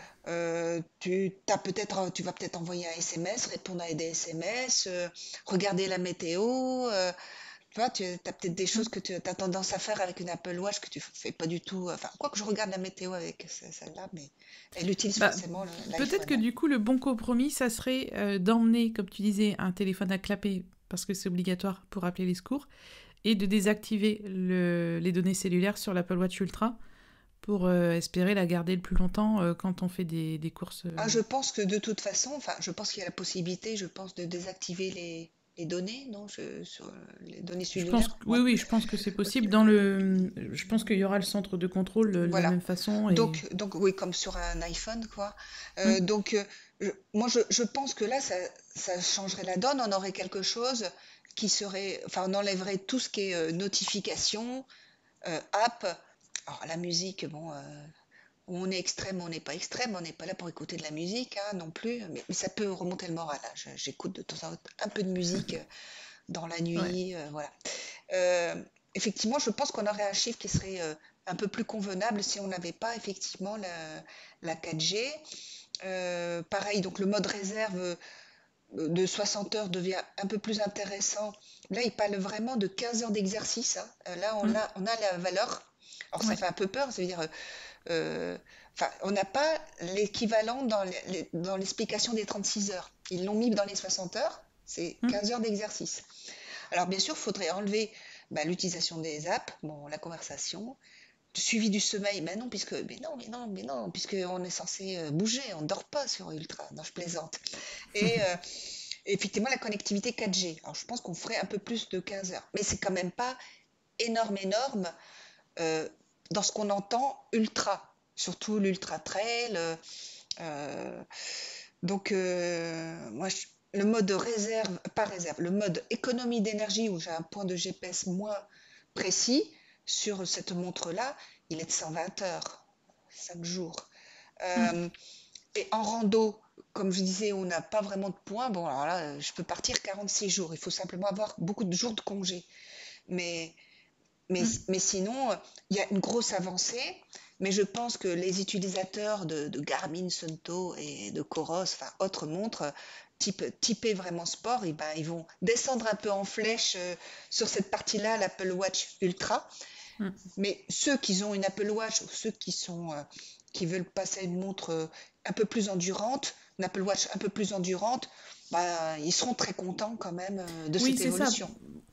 tu vas peut-être envoyer un SMS, répondre à des SMS, regarder la météo. Tu vois, tu as peut-être des choses que tu as tendance à faire avec une Apple Watch que tu fais pas du tout. Enfin, quoi que je regarde la météo avec celle-là, mais elle utilise Bah, forcément peut-être l'iPhone. que du coup, le bon compromis, ça serait d'emmener, comme tu disais, un téléphone à clapper, parce que c'est obligatoire pour appeler les secours, et de désactiver les données cellulaires sur l'Apple Watch Ultra pour espérer la garder le plus longtemps quand on fait des courses. Ah, je pense que de toute façon, enfin, je pense qu'il y a la possibilité, je pense, de désactiver les données, non, sur les données Je pense cellulaires. oui, Ouais. oui, je pense que c'est possible. Je pense qu'il y aura le centre de contrôle de la Voilà. même façon. Et... Donc oui, comme sur un iPhone, quoi. Mm, Donc, moi, je pense que là, ça changerait la donne. On aurait quelque chose qui serait, enfin, on enlèverait tout ce qui est notification, app. Alors, la musique, bon, on est extrême, on n'est pas extrême, on n'est pas là pour écouter de la musique, hein, non plus, mais ça peut remonter le moral, hein. J'écoute de temps en temps un peu de musique dans la ouais. nuit, voilà. Euh, Effectivement, je pense qu'on aurait un chiffre qui serait un peu plus convenable si on n'avait pas effectivement la 4G. Pareil, donc le mode réserve de 60 heures devient un peu plus intéressant. Là, il parle vraiment de 15 heures d'exercice, hein. Là, Mm, on a la valeur. Alors, ça ouais. fait un peu peur, ça veut dire, enfin, on n'a pas l'équivalent dans l'explication des 36 heures. Ils l'ont mis dans les 60 heures, c'est Mm. 15 heures d'exercice. Alors, bien sûr, il faudrait enlever l'utilisation des apps, bon, la conversation, suivi du sommeil. Mais non, mais non, puisqu'on est censé bouger, on ne dort pas sur Ultra. Non, je plaisante. Et effectivement, la connectivité 4G. Alors, je pense qu'on ferait un peu plus de 15 heures. Mais c'est quand même pas énorme, énorme euh, dans ce qu'on entend ultra, surtout l'ultra trail. Euh, donc, moi, le mode réserve, pas réserve, le mode économie d'énergie où j'ai un point de GPS moins précis sur cette montre-là, il est de 120 heures, 5 jours. Mm. Euh, et en rando, comme je disais, on n'a pas vraiment de points. Bon, alors là, je peux partir 46 jours. Il faut simplement avoir beaucoup de jours de congé. Mais Mm. mais sinon, il y a une grosse avancée, mais je pense que les utilisateurs de Garmin, Sunto et de Coros, enfin autres montres, typées vraiment sport, et ben, ils vont descendre un peu en flèche sur cette partie-là, l'Apple Watch Ultra. Mm. Mais ceux qui ont une Apple Watch ou ceux qui veulent passer à une montre un peu plus endurante, une Apple Watch un peu plus endurante, ben, ils seront très contents quand même de Oui, cette c'est ça. évolution.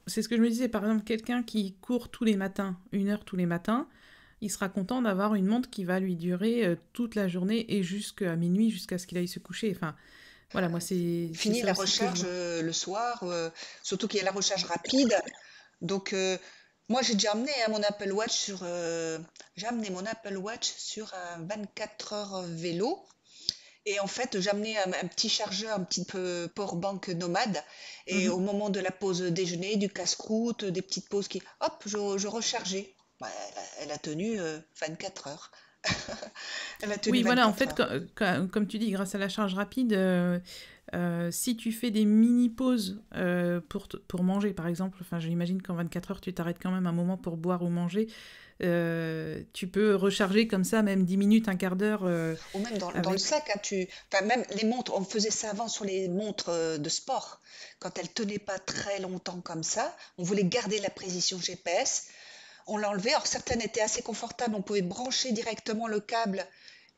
C'est ce que je me disais. Par exemple, quelqu'un qui court tous les matins, 1 heure tous les matins, il sera content d'avoir une montre qui va lui durer toute la journée et jusqu'à minuit, jusqu'à ce qu'il aille se coucher. Enfin, voilà, moi, c'est Fini ça la aussi que je recharge vois. le soir, surtout qu'il y a la recharge rapide. Donc, moi, j'ai déjà amené hein, mon Apple Watch j'ai amené mon Apple Watch sur un 24 heures vélo. Et en fait, j'ai amené un petit chargeur, un petit peu powerbank nomade. Et au Mhm. moment de la pause déjeuner, du casse-croûte, des petites pauses hop, je rechargeais. Bah, elle a tenu 24 heures. Elle a tenu Oui, voilà, en 24 fait, heures. comme tu dis, grâce à la charge rapide, si tu fais des mini-pauses pour manger, par exemple, enfin, j'imagine qu'en 24 heures, tu t'arrêtes quand même un moment pour boire ou manger, tu peux recharger comme ça, même 10 minutes, un quart d'heure Ou même dans le avec... sac, hein, enfin, même les montres, on faisait ça avant sur les montres de sport. Quand elles tenaient pas très longtemps comme ça, on voulait garder la précision GPS, on l'enlevait. Alors certaines étaient assez confortables, on pouvait brancher directement le câble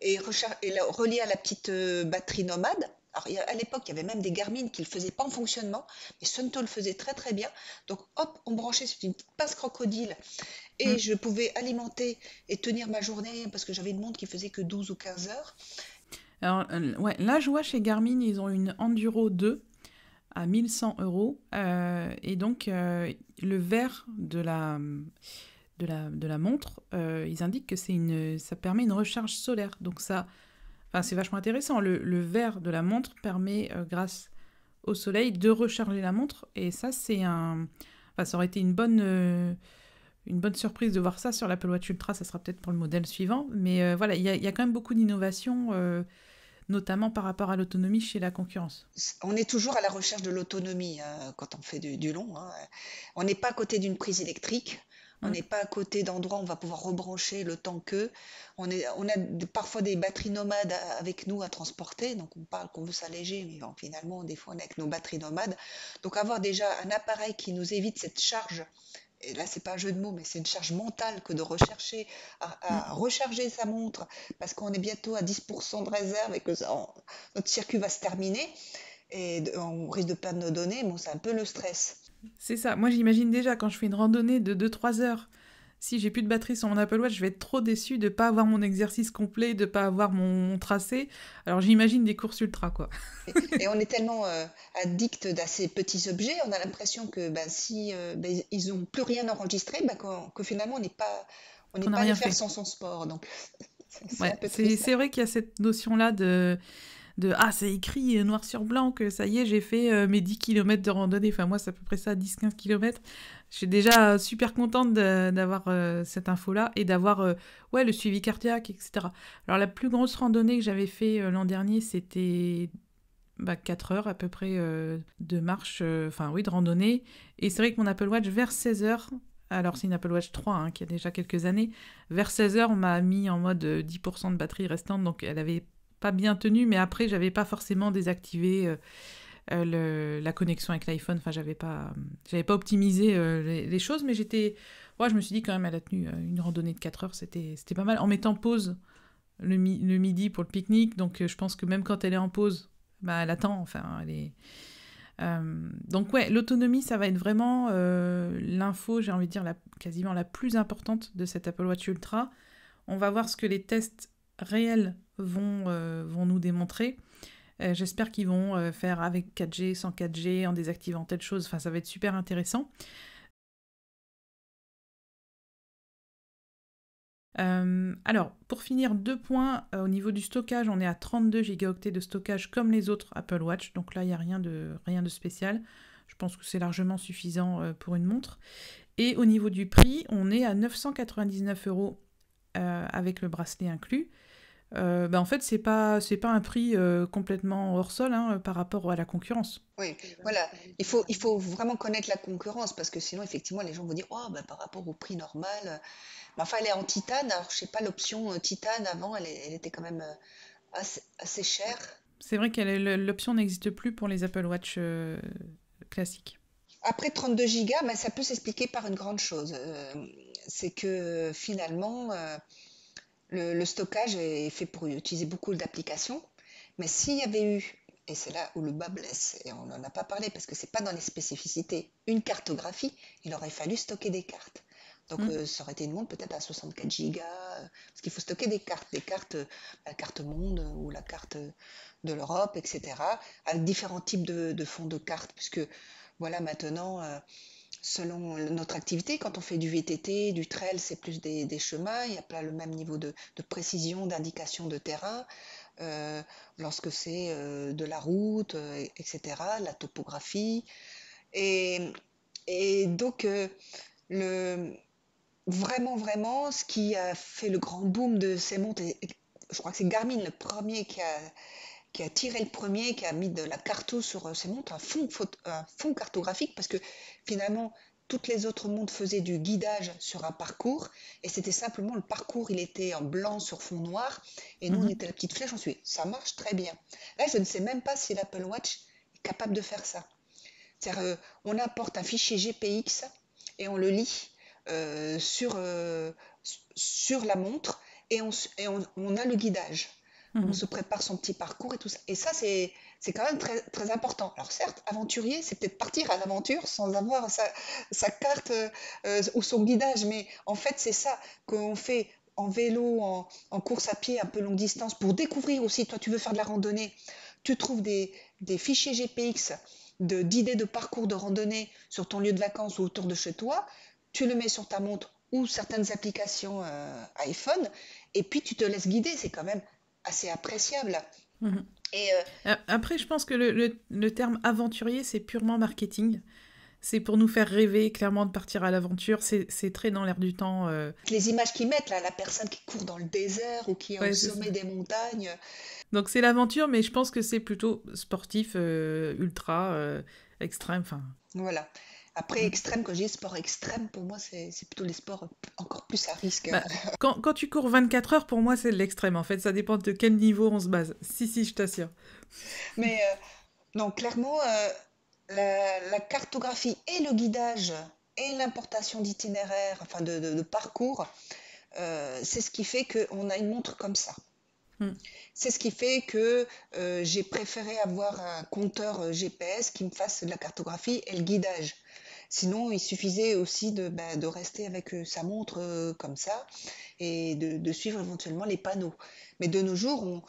et le relier à la petite batterie nomade. Alors, à l'époque, il y avait même des Garmin qui ne le faisaient pas en fonctionnement, mais Sunto le faisait très très bien. Donc hop, on branchait sur une petite pince crocodile et Mm. je pouvais alimenter et tenir ma journée parce que j'avais une montre qui faisait que 12 ou 15 heures. Alors, ouais, là, je vois chez Garmin, ils ont une Enduro 2 à 1 100 euros, et donc, le verre de la montre, ils indiquent que ça permet une recharge solaire. Donc ça, enfin, c'est vachement intéressant. Le verre de la montre permet, grâce au soleil, de recharger la montre. Et ça, enfin, ça aurait été une bonne surprise de voir ça sur l'Apple Watch Ultra. Ça sera peut-être pour le modèle suivant. Mais voilà, il y a quand même beaucoup d'innovations, notamment par rapport à l'autonomie chez la concurrence. On est toujours à la recherche de l'autonomie hein, quand on fait du long. Hein. On n'est pas à côté d'une prise électrique. On Mm. n'est pas à côté d'endroits où on va pouvoir rebrancher le temps que. On a parfois des batteries nomades avec nous à transporter. Donc on parle qu'on veut s'alléger, mais bon, finalement, des fois, on est avec nos batteries nomades. Donc avoir déjà un appareil qui nous évite cette charge, et là, c'est pas un jeu de mots, mais c'est une charge mentale que de rechercher à recharger sa montre parce qu'on est bientôt à 10% de réserve et que notre circuit va se terminer et on risque de perdre nos données. Bon, c'est un peu le stress. C'est ça. Moi, j'imagine déjà quand je fais une randonnée de 2-3 heures, si j'ai plus de batterie sur mon Apple Watch, je vais être trop déçue de ne pas avoir mon exercice complet, de ne pas avoir mon tracé. Alors, j'imagine des courses ultra, quoi. Et on est tellement addict à ces petits objets, on a l'impression que si ils n'ont plus rien enregistré, que finalement on n'est Qu'on n'a pas allé rien faire fait. son sport. Donc c'est un Ouais, peu c'est triste. c'est vrai qu'il y a cette notion-là de ah, c'est écrit noir sur blanc que ça y est, j'ai fait mes 10 kilomètres de randonnée. Enfin, moi, c'est à peu près ça, 10-15 kilomètres. Je suis déjà super contente d'avoir cette info-là et d'avoir ouais, le suivi cardiaque, etc. Alors, la plus grosse randonnée que j'avais fait l'an dernier, c'était 4 heures à peu près de marche, enfin oui, de randonnée. Et c'est vrai que mon Apple Watch, vers 16 heures, alors c'est une Apple Watch 3 hein, qui a déjà quelques années, vers 16 heures, on m'a mis en mode 10% de batterie restante, donc elle avait pas bien tenu, mais après, j'avais pas forcément désactivé la connexion avec l'iPhone, enfin, j'avais pas optimisé les choses, mais ouais, je me suis dit quand même, elle a tenu une randonnée de 4 heures, c'était pas mal, en mettant pause le midi pour le pique-nique, donc je pense que même quand elle est en pause, bah, elle attend, enfin, elle est... donc ouais, l'autonomie, ça va être vraiment l'info, j'ai envie de dire, quasiment la plus importante de cette Apple Watch Ultra. On va voir ce que les tests réels vont nous démontrer. J'espère qu'ils vont faire avec 4G, sans 4G, en désactivant telle chose. Enfin, ça va être super intéressant. Alors, pour finir, 2 points. Au niveau du stockage, on est à 32 gigaoctets de stockage comme les autres Apple Watch. Donc là, il n'y a rien de spécial. Je pense que c'est largement suffisant pour une montre. Et au niveau du prix, on est à 999 € avec le bracelet inclus. En fait, c'est pas un prix complètement hors sol hein, par rapport à la concurrence. Oui, voilà. Il faut vraiment connaître la concurrence parce que sinon, effectivement, les gens vont dire, oh, par rapport au prix normal. Mais enfin, elle est en titane. Alors, je sais pas, l'option titane avant, elle était quand même assez chère. C'est vrai que l'option n'existe plus pour les Apple Watch classiques. Après 32 gigas, ça peut s'expliquer par une grande chose. C'est que finalement, le stockage est fait pour utiliser beaucoup d'applications. Mais s'il y avait eu, et c'est là où le bas blesse, et on n'en a pas parlé parce que c'est pas dans les spécificités, une cartographie, il aurait fallu stocker des cartes. Donc Mm. ça aurait été une montre peut-être à 64 gigas, parce qu'il faut stocker des cartes, la carte monde ou la carte de l'Europe, etc., avec différents types de fonds de cartes, puisque voilà maintenant, selon notre activité, quand on fait du VTT, du trail, c'est plus des chemins, il n'y a pas le même niveau de précision, d'indication de terrain. Lorsque c'est de la route, etc., la topographie. Et, et donc, le, vraiment, vraiment, ce qui a fait le grand boom de ces montres, et je crois que c'est Garmin le premier qui a tiré le premier, qui a mis de la carto sur ses montres, un fond cartographique, parce que finalement, toutes les autres montres faisaient du guidage sur un parcours, et c'était simplement le parcours, il était en blanc sur fond noir, et nous, on Mhm. était la petite flèche, on suit. Ça marche très bien. Là, je ne sais même pas si l'Apple Watch est capable de faire ça. C'est-à-dire, on importe un fichier GPX et on le lit sur la montre, et on a le guidage. On Mhm. se prépare son petit parcours et tout ça. Et ça, c'est quand même très, très important. Alors certes, aventurier, c'est peut-être partir à l'aventure sans avoir sa carte ou son guidage, mais en fait, c'est ça qu'on fait en vélo, en course à pied, un peu longue distance, pour découvrir aussi, toi tu veux faire de la randonnée, tu trouves des fichiers GPX d'idées de parcours de randonnée sur ton lieu de vacances ou autour de chez toi, tu le mets sur ta montre ou certaines applications iPhone, et puis tu te laisses guider, c'est quand même assez appréciable. Mhm. Et Après, je pense que le terme aventurier, c'est purement marketing. C'est pour nous faire rêver, clairement, de partir à l'aventure. C'est très dans l'air du temps. Les images qu'ils mettent, là, la personne qui court dans le désert ou qui est au Ouais, c'est ça. sommet des montagnes, Donc c'est l'aventure, mais je pense que c'est plutôt sportif, ultra, extrême. Enfin, voilà. Après, mm. extrême, quand je dis sport extrême, pour moi, c'est plutôt les sports encore plus à risque. Bah, quand tu cours 24 heures, pour moi, c'est de l'extrême. En fait, ça dépend de quel niveau on se base. Si, je t'assure. Mais non, clairement, la cartographie et le guidage et l'importation d'itinéraires, enfin de parcours, c'est ce qui fait qu'on a une montre comme ça. Mm. C'est ce qui fait que j'ai préféré avoir un compteur GPS qui me fasse de la cartographie et le guidage. Sinon, il suffisait aussi de rester avec sa montre comme ça et de suivre éventuellement les panneaux. Mais de nos jours,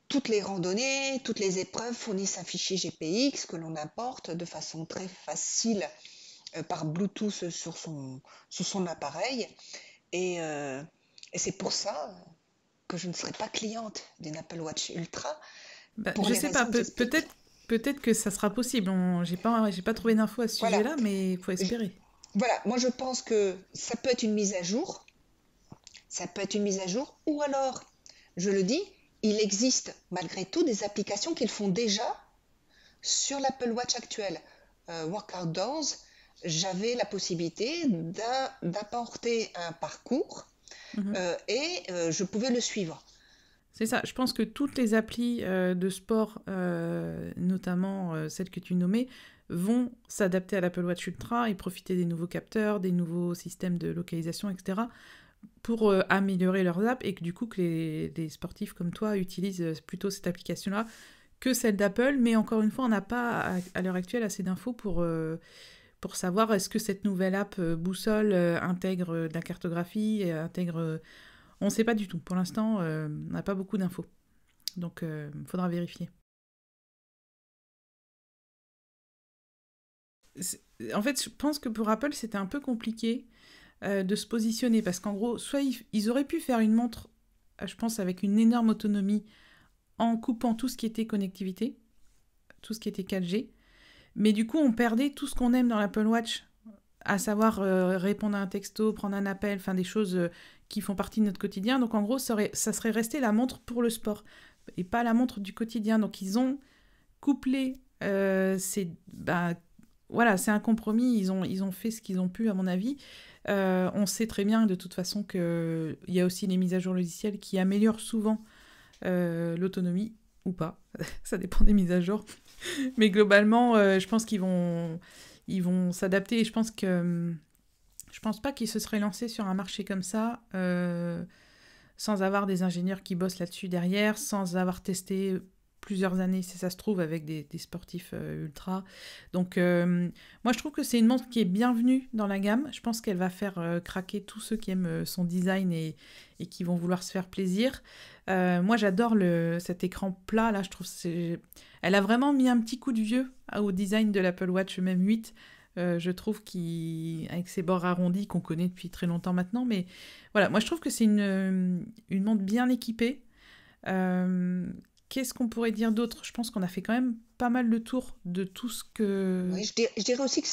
toutes les randonnées, toutes les épreuves fournissent un fichier GPX que l'on importe de façon très facile par Bluetooth sur son appareil. Et, euh, et c'est pour ça que je ne serai pas cliente d'une Apple Watch Ultra, Bah, pour je les sais pas, raisons que j'explique. peut-être que ça sera possible. J'ai pas trouvé d'infos à ce Voilà. sujet-là, mais il faut espérer. Voilà, moi je pense que ça peut être une mise à jour, ou alors, je le dis, il existe malgré tout des applications qui le font déjà sur l'Apple Watch actuelle. Workout Doors, j'avais la possibilité d'apporter un parcours Mhm. et je pouvais le suivre. C'est ça, je pense que toutes les applis de sport, notamment celles que tu nommais, vont s'adapter à l'Apple Watch Ultra et profiter des nouveaux capteurs, des nouveaux systèmes de localisation, etc., pour améliorer leurs apps et que du coup que les sportifs comme toi utilisent plutôt cette application-là que celle d'Apple. Mais encore une fois, on n'a pas à l'heure actuelle assez d'infos pour savoir est-ce que cette nouvelle app boussole intègre de la cartographie, intègre... on ne sait pas du tout. Pour l'instant, on n'a pas beaucoup d'infos. Donc, il faudra vérifier. En fait, je pense que pour Apple, c'était un peu compliqué de se positionner parce qu'en gros, soit ils auraient pu faire une montre, je pense, avec une énorme autonomie en coupant tout ce qui était connectivité, tout ce qui était 4G, mais du coup, on perdait tout ce qu'on aime dans l'Apple Watch, à savoir répondre à un texto, prendre un appel, enfin des choses qui font partie de notre quotidien. Donc en gros, ça serait resté la montre pour le sport et pas la montre du quotidien. Donc ils ont couplé, voilà, c'est un compromis. Ils ont fait ce qu'ils ont pu, à mon avis. On sait très bien de toute façon qu'il y a aussi les mises à jour logicielles qui améliorent souvent l'autonomie ou pas. Ça dépend des mises à jour. Mais globalement, je pense ils vont s'adapter et je pense pas qu'ils se seraient lancés sur un marché comme ça sans avoir des ingénieurs qui bossent là-dessus derrière, sans avoir testé plusieurs années, si ça se trouve, avec des sportifs ultra. Donc, moi, je trouve que c'est une montre qui est bienvenue dans la gamme. Je pense qu'elle va faire craquer tous ceux qui aiment son design et qui vont vouloir se faire plaisir. Moi, j'adore cet écran plat, là, je trouve elle a vraiment mis un petit coup de vieux au design de l'Apple Watch, même 8. Je trouve avec ses bords arrondis qu'on connaît depuis très longtemps maintenant. Mais voilà, moi, je trouve que c'est une montre bien équipée. Qu'est-ce qu'on pourrait dire d'autre? Je pense qu'on a fait quand même pas mal le tour de tout ce que... Oui, je dirais aussi que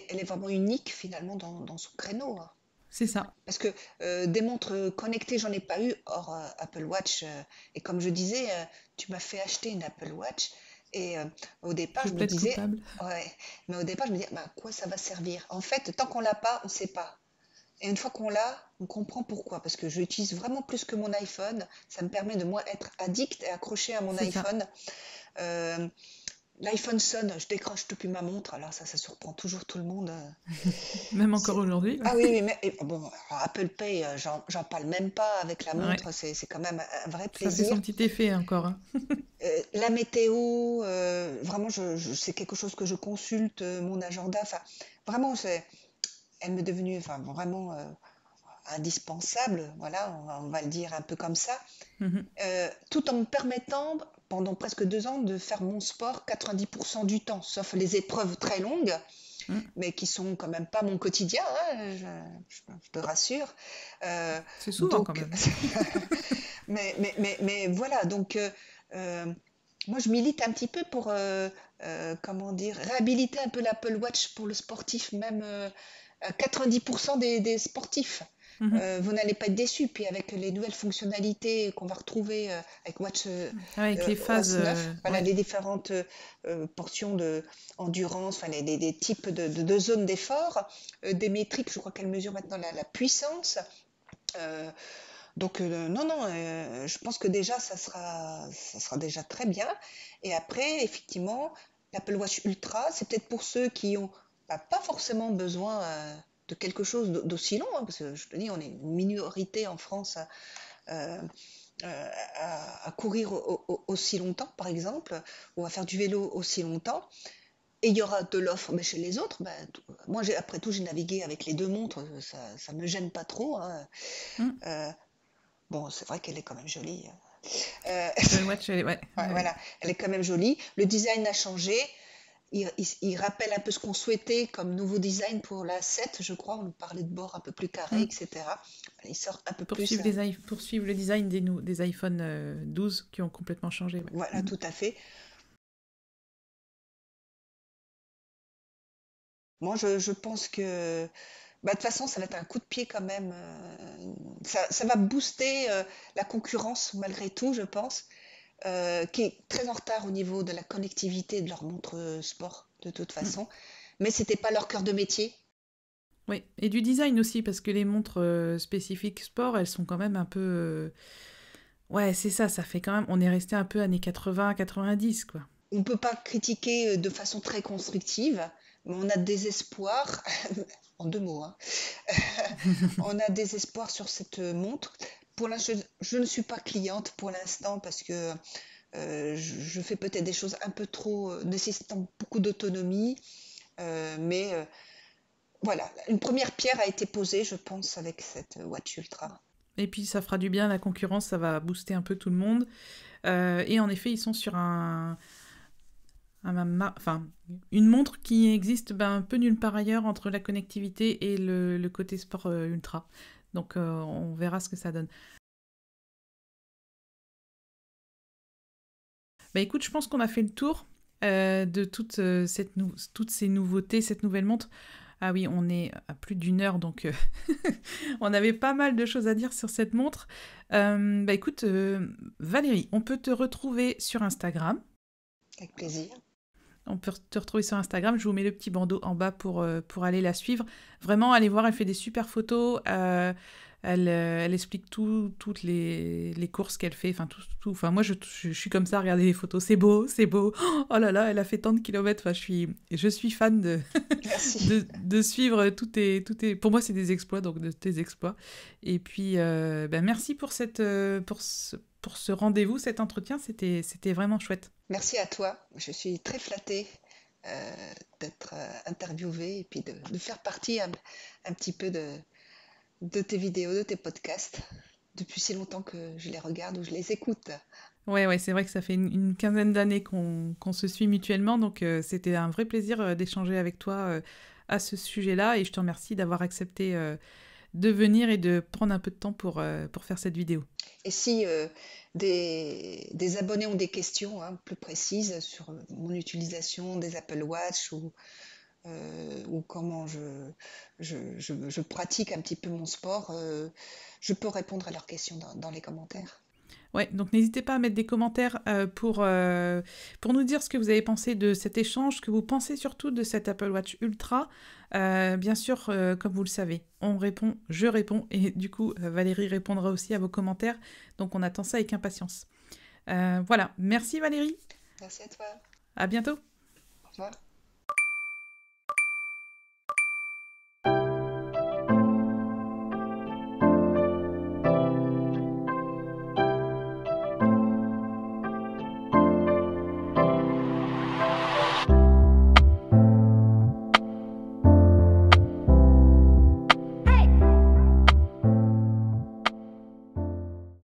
elle est vraiment unique finalement dans son créneau, hein. C'est ça. Parce que des montres connectées, j'en ai pas eu hors Apple Watch. Et comme je disais, tu m'as fait acheter une Apple Watch. Et au départ, Je je me plaide disais, coupable. ouais, mais au départ, je me disais, bah, à quoi ça va servir? En fait, tant qu'on l'a pas, on sait pas. Et une fois qu'on l'a, on comprend pourquoi. Parce que je l'utilise vraiment plus que mon iPhone. Ça me permet de moi être addict et accroché à mon C'est ça. iPhone. Euh, L'iPhone sonne, je décroche depuis ma montre. Alors ça surprend toujours tout le monde. Même encore aujourd'hui. Ah oui, oui, mais bon, alors Apple Pay, j'en parle même pas avec la Ouais. montre, c'est quand même un vrai Ça fait plaisir. son petit effet encore, hein. La météo, vraiment, c'est quelque chose que je consulte, mon agenda. Enfin, vraiment, elle m'est devenue, enfin, vraiment indispensable. Voilà, on va le dire un peu comme ça. Mhm. Tout en me permettant, pendant presque 2 ans, de faire mon sport 90% du temps, sauf les épreuves très longues, Mhm. mais qui sont quand même pas mon quotidien, hein, je te rassure. Euh, C'est souvent quand donc, même. mais voilà, donc moi je milite un petit peu pour comment dire, réhabiliter un peu l'Apple Watch pour le sportif, même à 90% des sportifs. Mhm. Vous n'allez pas être déçus. Puis avec les nouvelles fonctionnalités qu'on va retrouver avec Watch Ouais, avec les phases, OS 9, voilà ouais. les différentes portions de endurance, enfin les types de zones d'effort, des métriques, je crois qu'elle mesure maintenant la puissance. Euh, donc non, non, je pense que déjà ça sera déjà très bien. Et après, effectivement, l'Apple Watch Ultra, c'est peut-être pour ceux qui ont pas forcément besoin de quelque chose d'aussi long, hein, parce que je te dis, on est une minorité en France euh, à courir aussi longtemps, par exemple, ou à faire du vélo aussi longtemps. Et il y aura de l'offre, mais chez les autres, moi après tout j'ai navigué avec les deux montres, ça me gêne pas trop, hein. Mm. Euh, bon, c'est vrai qu'elle est quand même jolie. Euh, Apple Watch, ouais, ouais, ouais. voilà, elle est quand même jolie. Le design a changé. Il rappelle un peu ce qu'on souhaitait comme nouveau design pour la 7, je crois. On nous parlait de bords un peu plus carrés, Mm. etc. Il sort un peu plus. Poursuivre, poursuivre le design des iPhone 12 qui ont complètement changé. Ouais. Voilà, Mhm. tout à fait. Moi, je pense que de toute façon, ça va être un coup de pied quand même. Ça va booster la concurrence malgré tout, je pense, qui est très en retard au niveau de la connectivité de leur montre sport, de toute Mm. façon. Mais c'était pas leur cœur de métier. Ouais. Et du design aussi, parce que les montres spécifiques sport, elles sont quand même un peu... Ouais, c'est ça, ça fait quand même... On est resté un peu années 80-90, quoi. On ne peut pas critiquer de façon très constructive, mais on a des espoirs, en deux mots, hein. On a des espoirs sur cette montre. Pour l'instant, je ne suis pas cliente pour l'instant parce que je fais peut-être des choses un peu trop nécessitant beaucoup d'autonomie, mais voilà, une première pierre a été posée, je pense, avec cette Watch Ultra. Et puis ça fera du bien, la concurrence, ça va booster un peu tout le monde. Et en effet, ils sont sur enfin, une montre qui existe un peu nulle part ailleurs entre la connectivité et le côté sport ultra. Donc on verra ce que ça donne. Bah écoute, je pense qu'on a fait le tour de toutes ces nouveautés, cette nouvelle montre. Ah oui, on est à plus d'une heure, donc on avait pas mal de choses à dire sur cette montre. Bah écoute, Valérie, on peut te retrouver sur Instagram. Avec plaisir. On peut te retrouver sur Instagram. Je vous mets le petit bandeau en bas pour aller la suivre. Vraiment, allez voir, elle fait des super photos. Elle explique toutes les courses qu'elle fait. Enfin, tout. Enfin, moi, je suis comme ça, regardez les photos. C'est beau, c'est beau. Oh là là, elle a fait tant de kilomètres. Enfin, je suis fan Merci. de suivre tout est. Pour moi, c'est des exploits, donc de tes exploits. Et puis, merci pour pour ce rendez-vous, cet entretien. C'était vraiment chouette. Merci à toi. Je suis très flattée d'être interviewée et puis de faire partie un petit peu de tes vidéos, de tes podcasts. Depuis si longtemps que je les regarde ou je les écoute. Ouais, ouais, c'est vrai que ça fait une quinzaine d'années qu'on se suit mutuellement, donc c'était un vrai plaisir d'échanger avec toi à ce sujet-là, et je te remercie d'avoir accepté de venir et de prendre un peu de temps pour faire cette vidéo. Et si des abonnés ont des questions plus précises sur mon utilisation des Apple Watch ou comment je pratique un petit peu mon sport, je peux répondre à leurs questions dans les commentaires. Ouais, donc n'hésitez pas à mettre des commentaires pour nous dire ce que vous avez pensé de cet échange, ce que vous pensez surtout de cette Apple Watch Ultra. Bien sûr, comme vous le savez, on répond, je réponds, et du coup, Valérie répondra aussi à vos commentaires. Donc on attend ça avec impatience. Voilà, merci Valérie, Merci à toi. à bientôt. Au revoir.